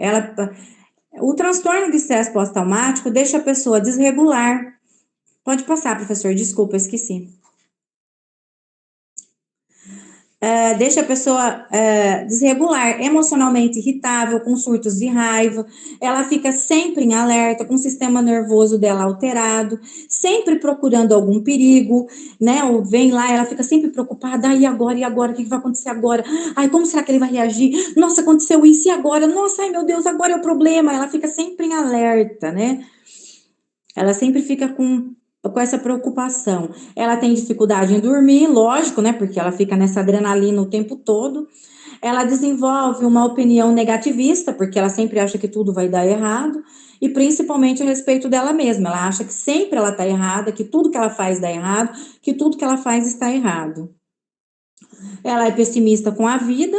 O transtorno de estresse pós-traumático deixa a pessoa desregular. Pode passar, professor, desculpa, esqueci. Deixa a pessoa desregular, emocionalmente irritável, com surtos de raiva, ela fica sempre em alerta, com o sistema nervoso dela alterado, sempre procurando algum perigo, né? Ou vem lá, ela fica sempre preocupada, e agora? O que vai acontecer agora? Ai, como será que ele vai reagir? Nossa, aconteceu isso, e agora? Nossa, ai meu Deus, agora é o problema. Ela fica sempre em alerta, né? Ela sempre fica com essa preocupação. Ela tem dificuldade em dormir, lógico, né? Porque ela fica nessa adrenalina o tempo todo. Ela desenvolve uma opinião negativista, porque ela sempre acha que tudo vai dar errado, e principalmente a respeito dela mesma. Ela acha que sempre ela está errada, que tudo que ela faz dá errado, que tudo que ela faz está errado. Ela é pessimista com a vida,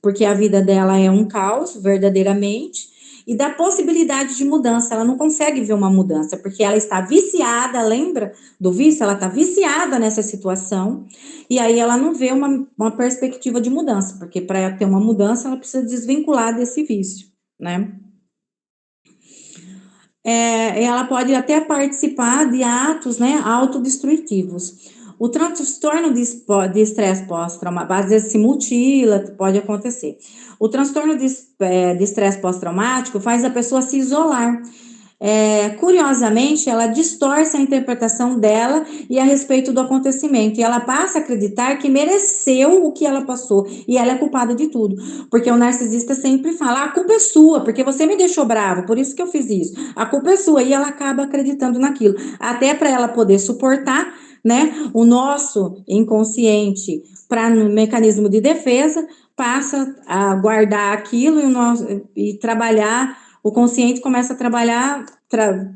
porque a vida dela é um caos, verdadeiramente, e da possibilidade de mudança. Ela não consegue ver uma mudança, porque ela está viciada, lembra do vício? Ela está viciada nessa situação, e aí ela não vê uma perspectiva de mudança, porque para ter uma mudança, ela precisa desvincular desse vício, né? Ela pode até participar de atos, né, autodestrutivos. O transtorno de estresse pós-traumático, às vezes se mutila, pode acontecer. O transtorno de estresse pós-traumático faz a pessoa se isolar. curiosamente, ela distorce a interpretação dela e a respeito do acontecimento, e ela passa a acreditar que mereceu o que ela passou, e ela é culpada de tudo, porque o narcisista sempre fala, a culpa é sua, porque você me deixou bravo, por isso que eu fiz isso, a culpa é sua, e ela acaba acreditando naquilo, até para ela poder suportar, né, o nosso inconsciente, para no mecanismo de defesa, passa a guardar aquilo e trabalhar, o consciente começa a trabalhar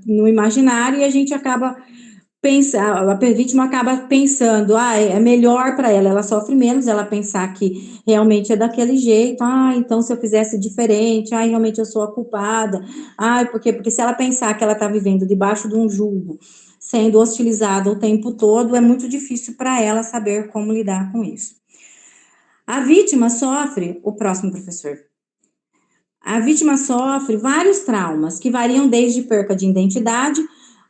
no imaginário e a gente acaba pensando, a vítima acaba pensando, é melhor para ela, ela sofre menos, ela pensar que realmente é daquele jeito, então se eu fizesse diferente, realmente eu sou a culpada, porque se ela pensar que ela está vivendo debaixo de um jugo, sendo hostilizada o tempo todo, é muito difícil para ela saber como lidar com isso. A vítima sofre, o próximo professor, a vítima sofre vários traumas que variam desde perca de identidade,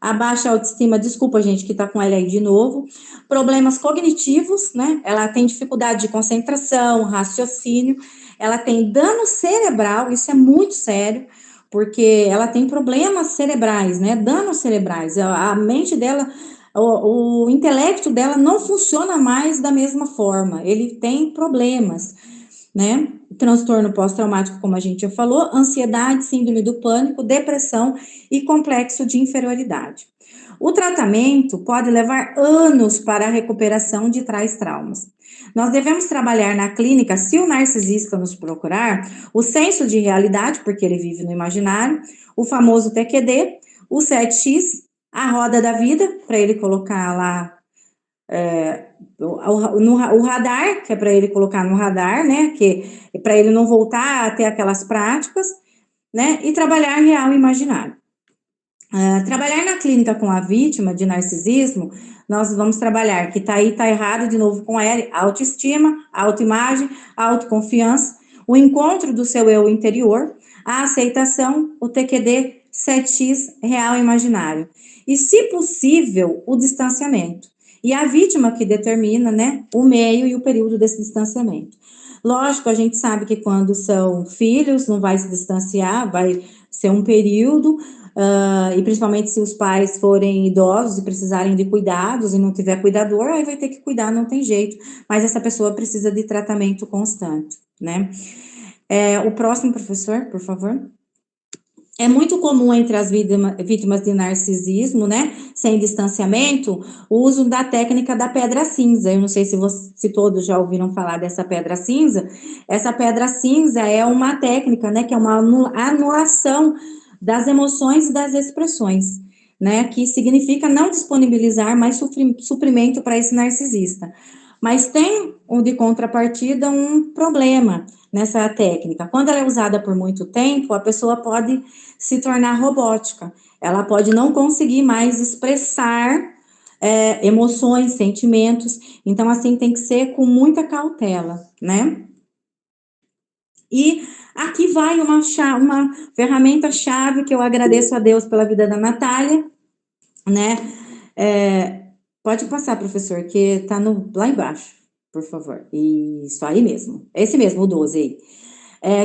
a baixa autoestima, desculpa gente que tá com ela aí de novo, problemas cognitivos, né? Ela tem dificuldade de concentração, raciocínio, ela tem dano cerebral, isso é muito sério, porque ela tem problemas cerebrais, né? Danos cerebrais, a mente dela, o intelecto dela não funciona mais da mesma forma, ele tem problemas, né? Transtorno pós-traumático, como a gente já falou, ansiedade, síndrome do pânico, depressão e complexo de inferioridade. O tratamento pode levar anos para a recuperação de tais traumas. Nós devemos trabalhar na clínica, se o narcisista nos procurar, o senso de realidade, porque ele vive no imaginário, o famoso TQD, o 7X, a roda da vida, para ele colocar lá o radar, que é para ele colocar no radar, né, que é para ele não voltar a ter aquelas práticas, né, e trabalhar real e imaginário. Trabalhar na clínica com a vítima de narcisismo, nós vamos trabalhar que tá errado de novo com L, autoestima, autoimagem, autoconfiança, o encontro do seu eu interior, a aceitação, o TQD 7X real e imaginário. E, se possível, o distanciamento. E a vítima que determina, né, o meio e o período desse distanciamento. Lógico, a gente sabe que quando são filhos, não vai se distanciar, vai ser um período, e principalmente se os pais forem idosos e precisarem de cuidados e não tiver cuidador, aí vai ter que cuidar, não tem jeito. Mas essa pessoa precisa de tratamento constante, né? O próximo professor, por favor. É muito comum entre as vítimas de narcisismo, né, sem distanciamento, o uso da técnica da pedra cinza. Eu não sei se todos já ouviram falar dessa pedra cinza. Essa pedra cinza é uma técnica, né, que é uma anulação das emoções e das expressões, né, que significa não disponibilizar mais suprimento para esse narcisista. Mas tem, de contrapartida, um problema nessa técnica. Quando ela é usada por muito tempo, a pessoa pode se tornar robótica. Ela pode não conseguir mais expressar emoções, sentimentos. Então, assim, tem que ser com muita cautela, né? E aqui vai uma ferramenta-chave que eu agradeço a Deus pela vida da Natália, né? Pode passar, professor, que tá lá embaixo, por favor. Isso aí mesmo. Esse mesmo, o 12 aí.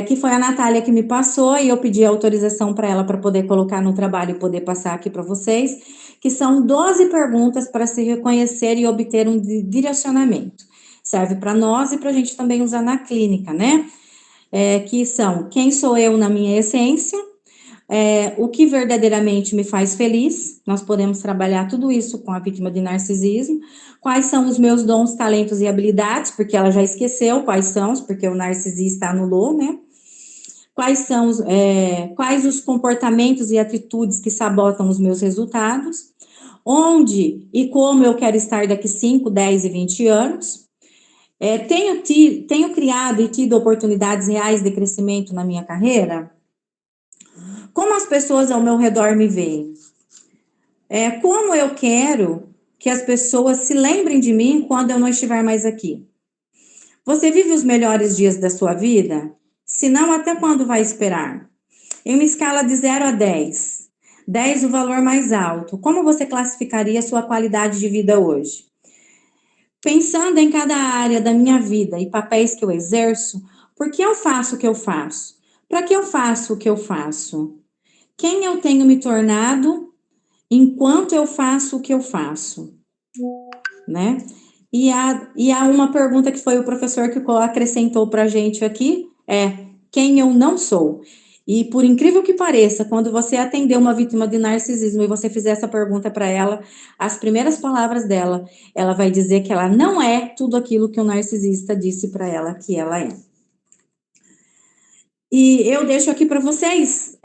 Que foi a Natália que me passou e eu pedi autorização para ela para poder colocar no trabalho e poder passar aqui para vocês, que são 12 perguntas para se reconhecer e obter um direcionamento. Serve para nós e para a gente também usar na clínica, né? Que são: quem sou eu na minha essência? O que verdadeiramente me faz feliz? Nós podemos trabalhar tudo isso com a vítima de narcisismo. Quais são os meus dons, talentos e habilidades? Porque ela já esqueceu quais são, porque o narcisista anulou, né? Quais os comportamentos e atitudes que sabotam os meus resultados? Onde e como eu quero estar daqui 5, 10 e 20 anos? Tenho criado e tido oportunidades reais de crescimento na minha carreira? Como as pessoas ao meu redor me veem? Como eu quero que as pessoas se lembrem de mim quando eu não estiver mais aqui? Você vive os melhores dias da sua vida? Se não, até quando vai esperar? Em uma escala de 0 a 10, 10 o valor mais alto, como você classificaria a sua qualidade de vida hoje? Pensando em cada área da minha vida e papéis que eu exerço, por que eu faço o que eu faço? Para que eu faço o que eu faço? quem eu tenho me tornado enquanto eu faço o que eu faço, né? E há uma pergunta que foi o professor que acrescentou para a gente aqui, quem eu não sou. E por incrível que pareça, quando você atender uma vítima de narcisismo e você fizer essa pergunta para ela, as primeiras palavras dela, ela vai dizer que ela não é tudo aquilo que o narcisista disse para ela que ela é. E eu deixo aqui para vocês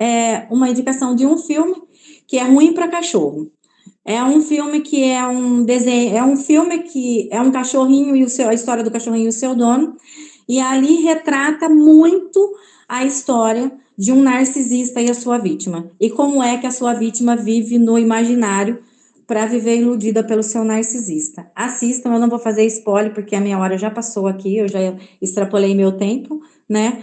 uma indicação de um filme que é ruim para cachorro. É um filme que é um desenho, é um filme que é um cachorrinho e a história do cachorrinho e o seu dono, e ali retrata muito a história de um narcisista e a sua vítima, e como é que a sua vítima vive no imaginário para viver iludida pelo seu narcisista. Assistam, eu não vou fazer spoiler, porque a minha hora já passou aqui, eu já extrapolei meu tempo, né?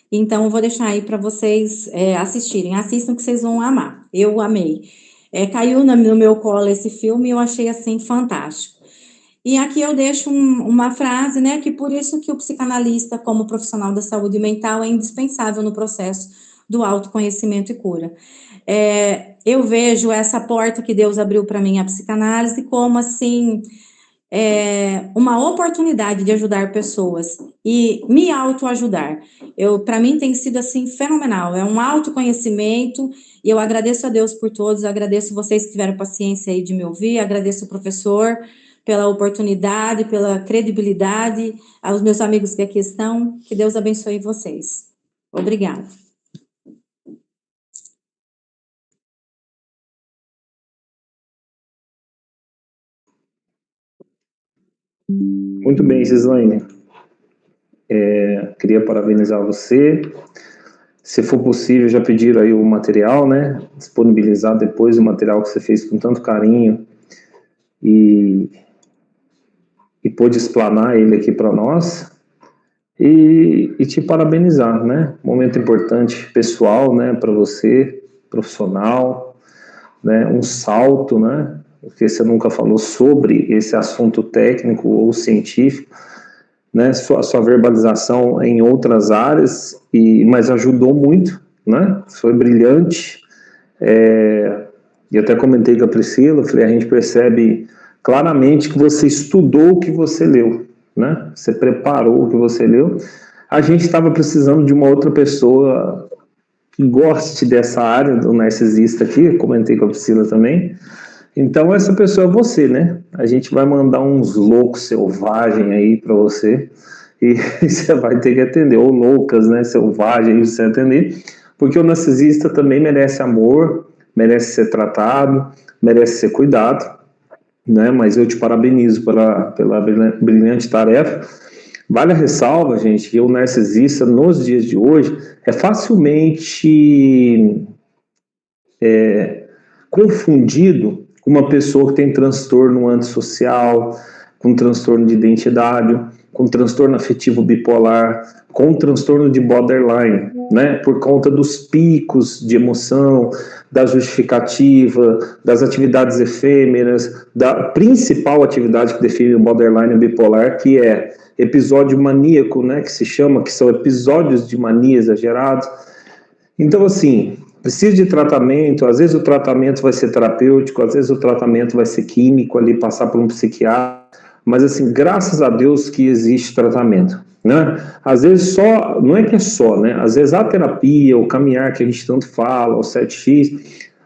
Então, eu vou deixar aí para vocês assistirem. Assistam que vocês vão amar. Eu amei. Caiu no meu colo esse filme e eu achei, assim, fantástico. E aqui eu deixo uma frase, né, que por isso que o psicanalista, como profissional da saúde mental, é indispensável no processo do autoconhecimento e cura. Eu vejo essa porta que Deus abriu para mim, a psicanálise, como, assim, uma oportunidade de ajudar pessoas e me autoajudar. Para mim tem sido, assim, fenomenal. É um autoconhecimento e eu agradeço a Deus por todos, agradeço vocês que tiveram paciência aí de me ouvir, agradeço o professor pela oportunidade, pela credibilidade, aos meus amigos que aqui estão, que Deus abençoe vocês. Obrigada. Muito bem, Gislaine. Queria parabenizar você. Se for possível, já pediram aí o material, né? Disponibilizar depois o material que você fez com tanto carinho e pôde explanar ele aqui para nós. E te parabenizar, né? Momento importante pessoal, né? Para você, profissional, né? Um salto, né? Porque você nunca falou sobre esse assunto técnico ou científico, né? Sua verbalização em outras áreas, mas ajudou muito, né? Foi brilhante. E até comentei com a Priscila, falei, a gente percebe claramente que você estudou o que você leu, né? Você preparou o que você leu. A gente estava precisando de uma outra pessoa que goste dessa área do narcisista aqui, comentei com a Priscila também. Então essa pessoa é você, né? A gente vai mandar uns loucos selvagens aí para você e você vai ter que atender, ou loucas, né? Selvagem aí você atender, porque o narcisista também merece amor, merece ser tratado, merece ser cuidado, né? Mas eu te parabenizo pela brilhante tarefa. Vale a ressalva, gente, que o narcisista, nos dias de hoje, é facilmente confundido com uma pessoa que tem transtorno antissocial, com transtorno de identidade, com transtorno afetivo bipolar, com transtorno de borderline, né? Por conta dos picos de emoção, da justificativa, das atividades efêmeras, da principal atividade que define o borderline e o bipolar, que é episódio maníaco, né? Que se chama, que são episódios de mania exagerados. Então, assim, precisa de tratamento, às vezes o tratamento vai ser terapêutico, às vezes o tratamento vai ser químico, ali passar por um psiquiatra, mas assim, graças a Deus que existe tratamento, né? Às vezes só, não é que é só, né? Às vezes a terapia, o caminhar que a gente tanto fala, o 7X,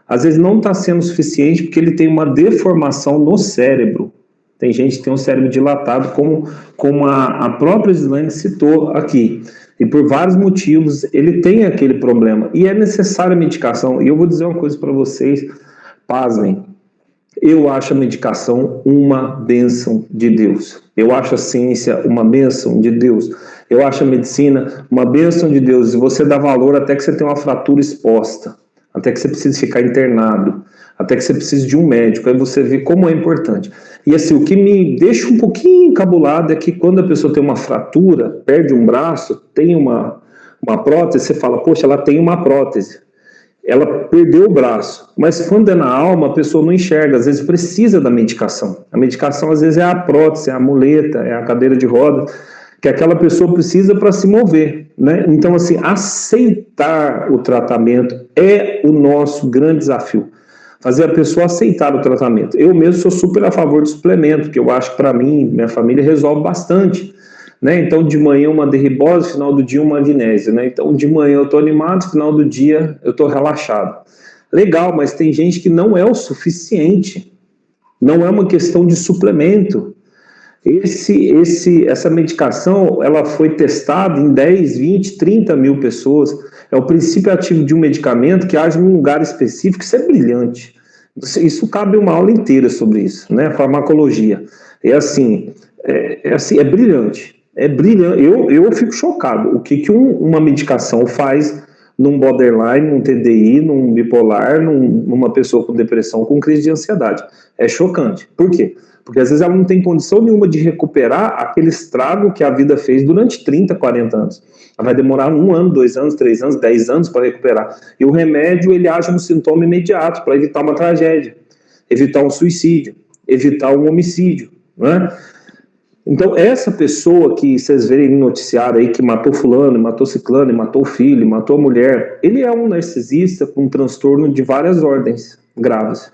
às vezes não está sendo suficiente porque ele tem uma deformação no cérebro. Tem gente que tem um cérebro dilatado, como a própria Gislaine citou aqui. E por vários motivos ele tem aquele problema. E é necessária a medicação. E eu vou dizer uma coisa para vocês, pasmem. Eu acho a medicação uma bênção de Deus. Eu acho a ciência uma bênção de Deus. Eu acho a medicina uma bênção de Deus. E você dá valor até que você tenha uma fratura exposta, até que você precise ficar internado, até que você precise de um médico. Aí você vê como é importante. E assim, o que me deixa um pouquinho encabulado é que quando a pessoa tem uma fratura, perde um braço, tem uma prótese, você fala, poxa, ela tem uma prótese. Ela perdeu o braço, mas quando é na alma, a pessoa não enxerga, às vezes precisa da medicação. A medicação, às vezes, é a prótese, é a muleta, é a cadeira de rodas. que aquela pessoa precisa para se mover, né? Então, assim, aceitar o tratamento é o nosso grande desafio. Fazer a pessoa aceitar o tratamento. Eu mesmo sou super a favor do suplemento, porque eu acho que para mim, minha família resolve bastante, né? Então, de manhã uma derribose, final do dia uma magnésia, né? Então, de manhã eu estou animado, final do dia eu estou relaxado. Legal, mas tem gente que não é o suficiente. Não é uma questão de suplemento. Essa medicação, ela foi testada em 10, 20, 30 mil pessoas. É o princípio ativo de um medicamento que age num lugar específico. Isso é brilhante. Isso cabe uma aula inteira sobre isso, né? Farmacologia. É brilhante. É brilhante. Eu fico chocado. O que uma medicação faz num borderline, num TDI, num bipolar, numa pessoa com depressão, com crise de ansiedade. É chocante. Por quê? Porque às vezes ela não tem condição nenhuma de recuperar aquele estrago que a vida fez durante 30, 40 anos. Ela vai demorar 1 ano, 2 anos, 3 anos, 10 anos para recuperar. E o remédio, ele age no sintoma imediato, para evitar uma tragédia, evitar um suicídio, evitar um homicídio, né? Então, essa pessoa que vocês verem no noticiário aí, que matou fulano, matou ciclano, matou o filho, matou a mulher, ele é um narcisista com um transtorno de várias ordens graves,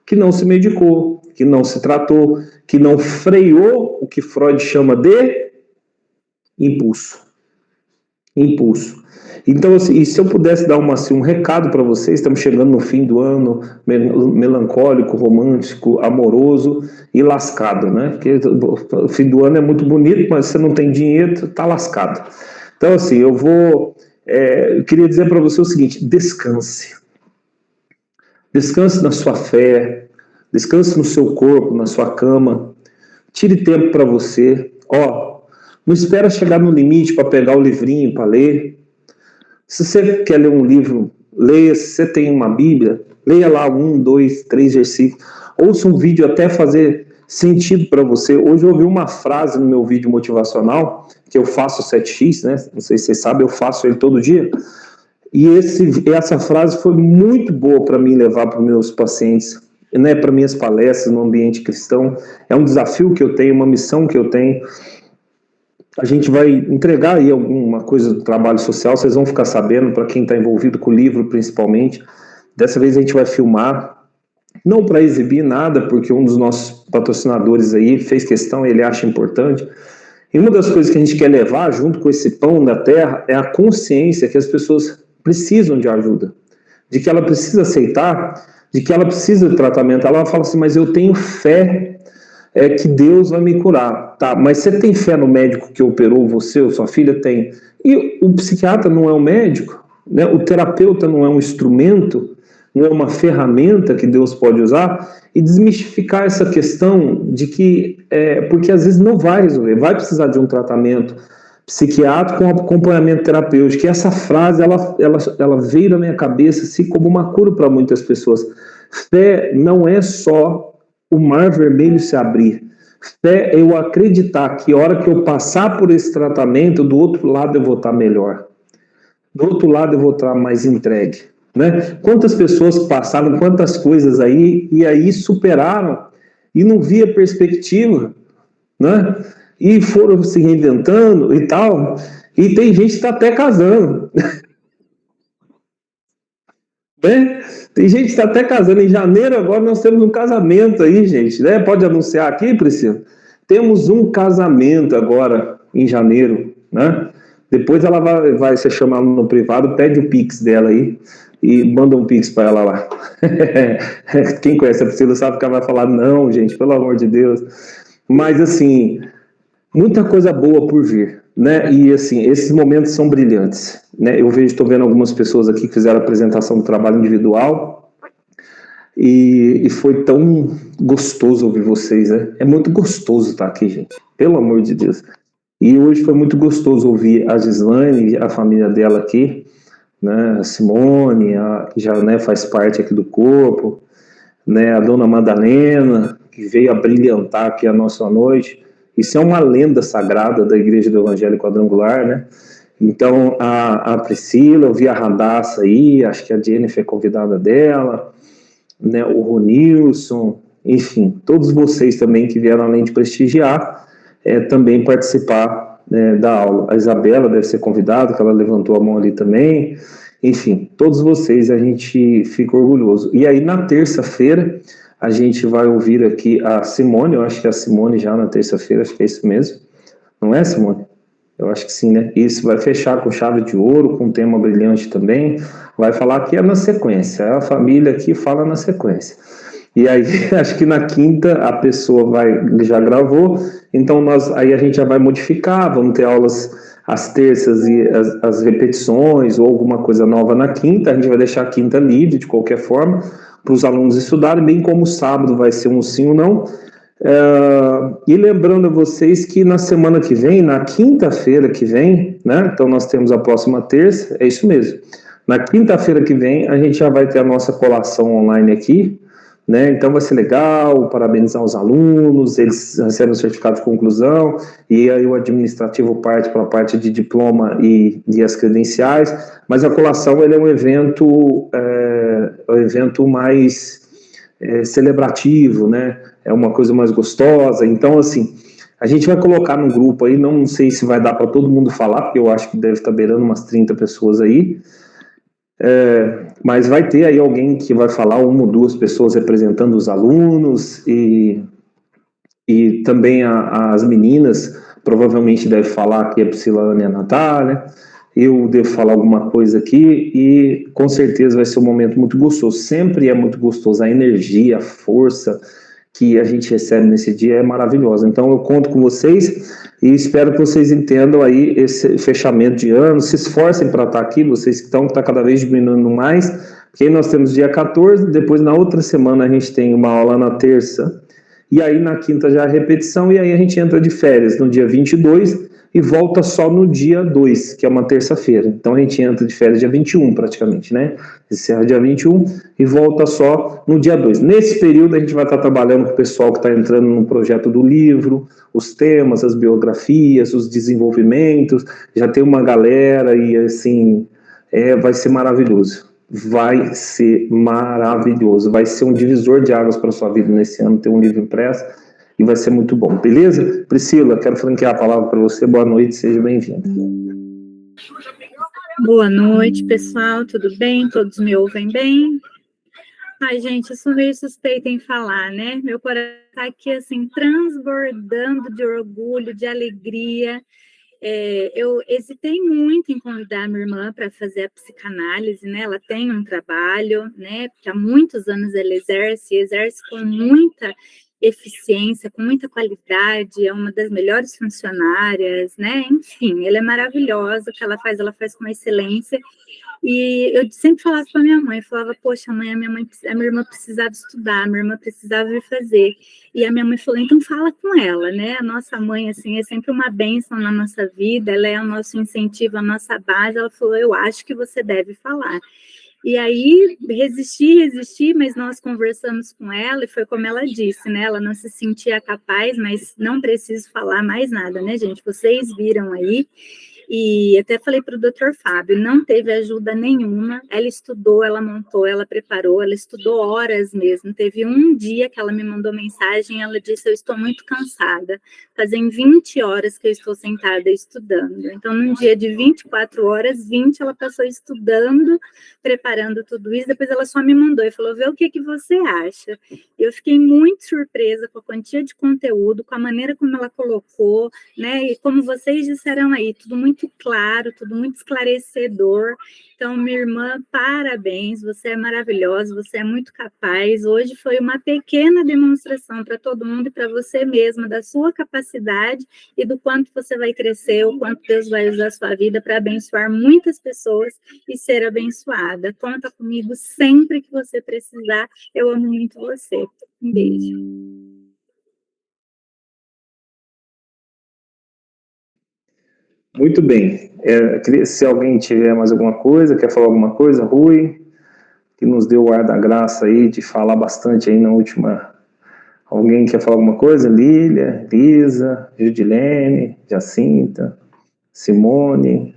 que não se medicou, que não se tratou, que não freou o que Freud chama de impulso. Então, assim, e se eu pudesse dar um recado para vocês, estamos chegando no fim do ano, melancólico, romântico, amoroso e lascado, né? Porque o fim do ano é muito bonito, mas se você não tem dinheiro, tá lascado. Então, assim, eu queria dizer para você o seguinte: descanse. Descanse na sua fé, descanse no seu corpo, na sua cama, tire tempo para você. Não espera chegar no limite para pegar o livrinho para ler. Se você quer ler um livro, leia. Se você tem uma Bíblia, leia lá 1, 2, 3 versículos. Ouça um vídeo até fazer sentido para você. Hoje eu ouvi uma frase no meu vídeo motivacional, que eu faço 7x, né? Não sei se vocês sabem, eu faço ele todo dia. E essa frase foi muito boa para mim levar para os meus pacientes, né? Para minhas palestras no ambiente cristão. É um desafio que eu tenho, uma missão que eu tenho. A gente vai entregar aí alguma coisa do trabalho social, vocês vão ficar sabendo, para quem está envolvido com o livro principalmente. Dessa vez a gente vai filmar, não para exibir nada, porque um dos nossos patrocinadores aí fez questão, ele acha importante. E uma das coisas que a gente quer levar junto com esse pão da terra é a consciência que as pessoas precisam de ajuda, de que ela precisa aceitar, de que ela precisa de tratamento. Ela fala assim, mas eu tenho fé que Deus vai me curar. Tá, mas você tem fé no médico que operou você ou sua filha? Tem. E o psiquiatra não é um médico, né? O terapeuta não é um instrumento, não é uma ferramenta que Deus pode usar, e desmistificar essa questão de que, porque às vezes não vai resolver, vai precisar de um tratamento psiquiátrico com acompanhamento terapêutico. E essa frase, ela veio na minha cabeça assim, como uma cura para muitas pessoas. Fé não é só o mar vermelho se abrir. Fé é eu acreditar que a hora que eu passar por esse tratamento, do outro lado eu vou estar melhor. Do outro lado eu vou estar mais entregue, né? Quantas pessoas passaram, quantas coisas aí, e aí superaram, e não via perspectiva, né? E foram se reinventando e tal, e tem gente que está até casando. Né? Tem gente que está até casando. Em janeiro agora nós temos um casamento aí, gente, né? Pode anunciar aqui, Priscila? Temos um casamento agora em janeiro, né? Depois ela vai ser chamada no privado, pede o Pix dela aí e manda um Pix para ela lá. Quem conhece a Priscila sabe que ela vai falar, não, gente, pelo amor de Deus. Mas assim, muita coisa boa por vir, né? E assim, esses momentos são brilhantes, né? Estou vendo algumas pessoas aqui que fizeram a apresentação do trabalho individual e foi tão gostoso ouvir vocês, né? É muito gostoso estar aqui, gente, pelo amor de Deus. E hoje foi muito gostoso ouvir a Gislaine, a família dela aqui, né? A Simone, que já, né, faz parte aqui do corpo, né? A dona Madalena, que veio a brilhantar aqui a nossa noite. Isso é uma lenda sagrada da Igreja do Evangelho Quadrangular, né? Então, a Priscila, eu vi a Radassa aí, acho que a Jennifer é convidada dela, né? O Ronilson, enfim, todos vocês também que vieram, além de prestigiar, também participar da aula. A Isabela deve ser convidada, que ela levantou a mão ali também. Enfim, todos vocês, a gente fica orgulhoso. E aí, na terça-feira, a gente vai ouvir aqui a Simone, eu acho que é a Simone já na terça-feira, acho que é isso mesmo. Não é, Simone? Eu acho que sim, né? Isso, vai fechar com chave de ouro, com um tema brilhante também. Vai falar que é na sequência, a família aqui fala na sequência. E aí, acho que na quinta a pessoa já gravou, então aí a gente já vai modificar, vamos ter aulas às terças e as repetições ou alguma coisa nova na quinta, a gente vai deixar a quinta livre de qualquer forma, para os alunos estudarem, bem como o sábado vai ser um sim ou não. E lembrando a vocês que na semana que vem, na quinta-feira que vem, né? Então nós temos a próxima terça, é isso mesmo. Na quinta-feira que vem, a gente já vai ter a nossa colação online aqui, né? Então vai ser legal, parabenizar os alunos, eles recebem o certificado de conclusão, e aí o administrativo parte para a parte de diploma e as credenciais, mas a colação ele é um evento mais celebrativo, né? É uma coisa mais gostosa. Então, assim, a gente vai colocar no grupo aí, não sei se vai dar para todo mundo falar, porque eu acho que deve estar beirando umas 30 pessoas aí, mas vai ter aí alguém que vai falar, uma ou duas pessoas representando os alunos, e também as meninas, provavelmente deve falar aqui a Priscila, Ana e a Natália, eu devo falar alguma coisa aqui, e com certeza vai ser um momento muito gostoso. Sempre é muito gostoso, a energia, a força que a gente recebe nesse dia é maravilhosa. Então eu conto com vocês e espero que vocês entendam aí esse fechamento de ano, se esforcem para estar aqui, vocês que estão cada vez diminuindo mais, porque aí nós temos dia 14, depois na outra semana a gente tem uma aula na terça, e aí na quinta já a repetição, e aí a gente entra de férias no dia 22 e volta só no dia 2, que é uma terça-feira. Então a gente entra de férias dia 21 praticamente, né? Encerra dia 21 e volta só no dia 2. Nesse período a gente vai estar trabalhando com o pessoal que está entrando no projeto do livro, os temas, as biografias, os desenvolvimentos, já tem uma galera e assim, vai ser maravilhoso. Vai ser maravilhoso, vai ser um divisor de águas para a sua vida nesse ano, ter um livro impresso, e vai ser muito bom, beleza? Priscila, quero franquear a palavra para você, boa noite, seja bem-vinda. Boa noite, pessoal, tudo bem? Todos me ouvem bem? Ai, gente, eu sou meio suspeita em falar, né? Meu coração está aqui, assim, transbordando de orgulho, de alegria. Eu hesitei muito em convidar a minha irmã para fazer a psicanálise, né? Ela tem um trabalho, né? Que há muitos anos ela exerce com muita eficiência, com muita qualidade, é uma das melhores funcionárias, né? Enfim, ela é maravilhosa, o que ela faz com excelência. E eu sempre falava para minha mãe, falava, poxa, mãe, a minha irmã precisava estudar, a minha irmã precisava vir fazer. E a minha mãe falou, então fala com ela, né? A nossa mãe, assim, é sempre uma bênção na nossa vida, ela é o nosso incentivo, a nossa base. Ela falou, eu acho que você deve falar. E aí, resisti, mas nós conversamos com ela, e foi como ela disse, né? Ela não se sentia capaz, mas não preciso falar mais nada, né, gente? Vocês viram aí. E até falei para o doutor Fábio, não teve ajuda nenhuma, ela estudou, ela montou, ela preparou, ela estudou horas mesmo, teve um dia que ela me mandou mensagem, ela disse, eu estou muito cansada, fazem 20 horas que eu estou sentada estudando, então num dia de 24 horas, 20 ela passou estudando, preparando tudo isso, depois ela só me mandou e falou, vê o que você acha. Eu fiquei muito surpresa com a quantia de conteúdo, com a maneira como ela colocou, né, e como vocês disseram aí, tudo muito claro, tudo muito esclarecedor. Então, minha irmã, parabéns, você é maravilhosa, você é muito capaz. Hoje foi uma pequena demonstração para todo mundo e para você mesma, da sua capacidade e do quanto você vai crescer, o quanto Deus vai usar a sua vida para abençoar muitas pessoas e ser abençoada. Conta comigo sempre que você precisar, eu amo muito você. Um beijo. Muito bem. Se alguém tiver mais alguma coisa, quer falar alguma coisa, Rui, que nos deu o ar da graça aí de falar bastante aí na última. Alguém quer falar alguma coisa? Lília, Lisa, Judilene, Jacinta, Simone,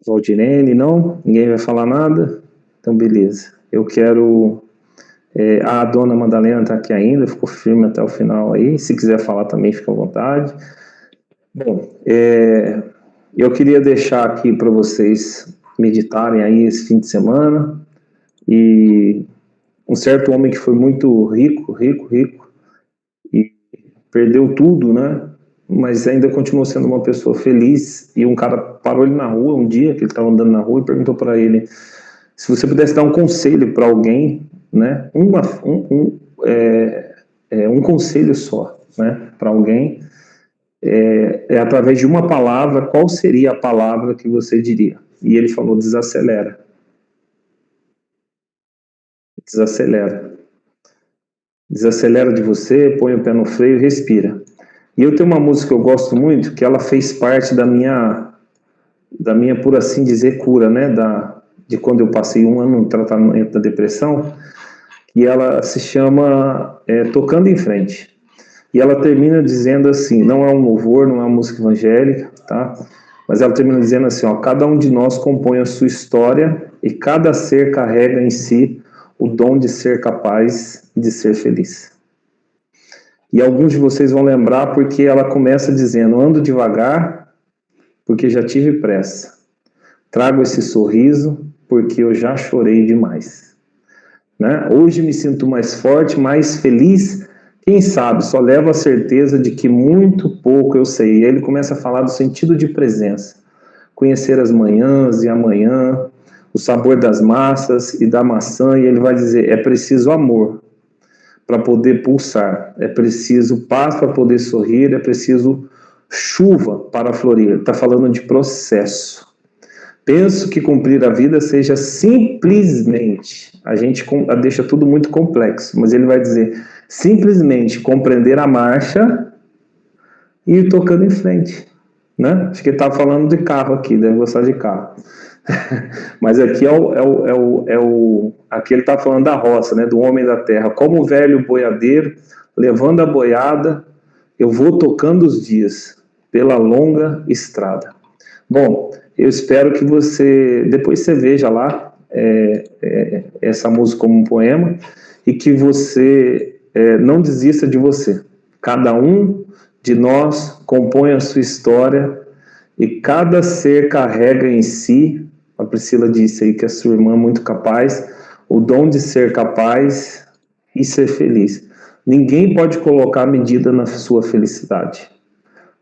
Valdirene, não? Ninguém vai falar nada? Então, beleza. Eu quero... a dona Madalena está aqui ainda, ficou firme até o final aí. Se quiser falar também, fica à vontade. Bom, eu queria deixar aqui para vocês meditarem aí esse fim de semana, e um certo homem que foi muito rico, e perdeu tudo, né? Mas ainda continuou sendo uma pessoa feliz, e um cara parou ele na rua um dia, que ele estava andando na rua, e perguntou para ele, se você pudesse dar um conselho para alguém, né? Um conselho só, né? Para alguém, através de uma palavra, qual seria a palavra que você diria? E ele falou, desacelera. Desacelera. Desacelera de você, põe o pé no freio e respira. E eu tenho uma música que eu gosto muito, que ela fez parte da minha, por assim dizer, cura, né? De quando eu passei um ano no tratamento da depressão, e ela se chama Tocando em Frente. E ela termina dizendo assim, não é um louvor, não é uma música evangélica, tá? Mas ela termina dizendo assim, ó, cada um de nós compõe a sua história e cada ser carrega em si o dom de ser capaz de ser feliz. E alguns de vocês vão lembrar porque ela começa dizendo, ando devagar porque já tive pressa. Trago esse sorriso porque eu já chorei demais. Né? Hoje me sinto mais forte, mais feliz. Quem sabe, só levo a certeza de que muito pouco eu sei. E ele começa a falar do sentido de presença. Conhecer as manhãs e amanhã, o sabor das massas e da maçã. E ele vai dizer, é preciso amor para poder pulsar. É preciso paz para poder sorrir. É preciso chuva para florir. Está falando de processo. Penso que cumprir a vida seja simplesmente, a gente deixa tudo muito complexo, mas ele vai dizer, simplesmente compreender a marcha e ir tocando em frente, né? Acho que ele estava falando de carro aqui, deve gostar de carro. Mas aqui aqui ele está falando da roça, né? Do homem da terra. Como o velho boiadeiro, levando a boiada, eu vou tocando os dias pela longa estrada. Bom, eu espero que depois você veja lá essa música como um poema e que você não desista de você. Cada um de nós compõe a sua história e cada ser carrega em si, a Priscila disse aí que a sua irmã é muito capaz, o dom de ser capaz e ser feliz. Ninguém pode colocar medida na sua felicidade.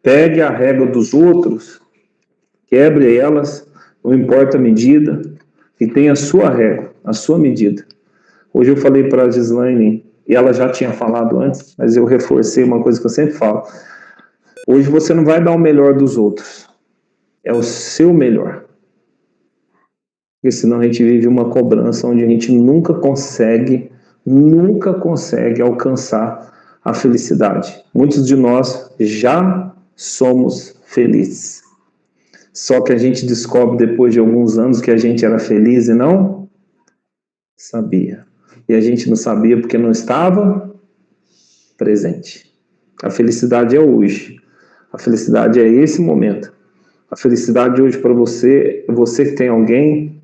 Pegue a régua dos outros, quebre elas, não importa a medida, e tenha a sua régua, a sua medida. Hoje eu falei para a Gislaine, e ela já tinha falado antes, mas eu reforcei uma coisa que eu sempre falo. Hoje você não vai dar o melhor dos outros, é o seu melhor. Porque senão a gente vive uma cobrança onde a gente nunca consegue alcançar a felicidade. Muitos de nós já somos felizes. Só que a gente descobre depois de alguns anos que a gente era feliz e não sabia. E a gente não sabia porque não estava presente. A felicidade é hoje. A felicidade é esse momento. A felicidade hoje para você que tem alguém,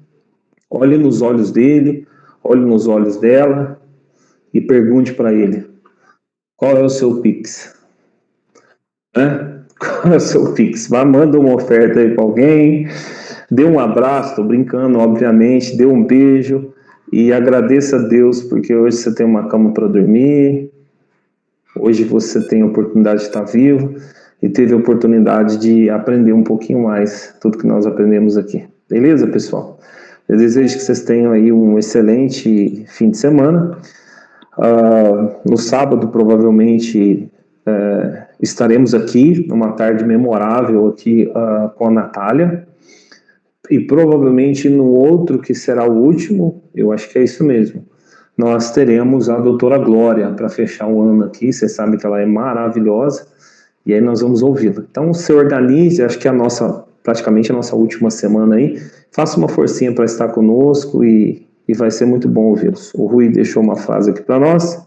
olhe nos olhos dele, olhe nos olhos dela e pergunte para ele, qual é o seu Pix? Qual é o seu Pix? Manda uma oferta aí para alguém, dê um abraço, estou brincando, obviamente, dê um beijo e agradeça a Deus, porque hoje você tem uma cama para dormir, hoje você tem a oportunidade de estar vivo e teve a oportunidade de aprender um pouquinho mais tudo que nós aprendemos aqui. Beleza, pessoal? Eu desejo que vocês tenham aí um excelente fim de semana. No sábado, provavelmente, estaremos aqui, numa tarde memorável aqui com a Natália, e provavelmente no outro, que será o último, eu acho que é isso mesmo, nós teremos a doutora Glória para fechar o ano aqui, você sabe que ela é maravilhosa, e aí nós vamos ouvi-la. Então se organize, acho que praticamente a nossa última semana aí, faça uma forcinha para estar conosco e vai ser muito bom ouvi-los. O Rui deixou uma frase aqui para nós,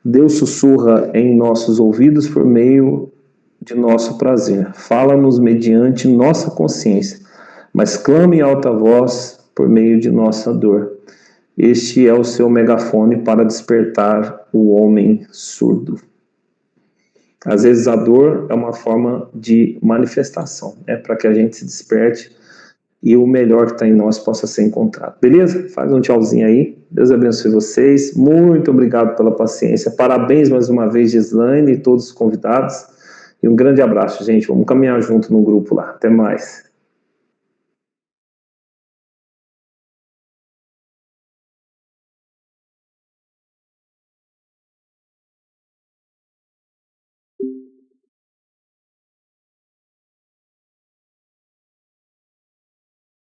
Deus sussurra em nossos ouvidos por meio de nosso prazer. Fala-nos mediante nossa consciência, mas clama em alta voz por meio de nossa dor. Este é o seu megafone para despertar o homem surdo. Às vezes a dor é uma forma de manifestação, né? Para que a gente se desperte e o melhor que está em nós possa ser encontrado. Beleza? Faz um tchauzinho aí. Deus abençoe vocês. Muito obrigado pela paciência. Parabéns mais uma vez, Gislaine e todos os convidados. E um grande abraço, gente. Vamos caminhar junto no grupo lá. Até mais.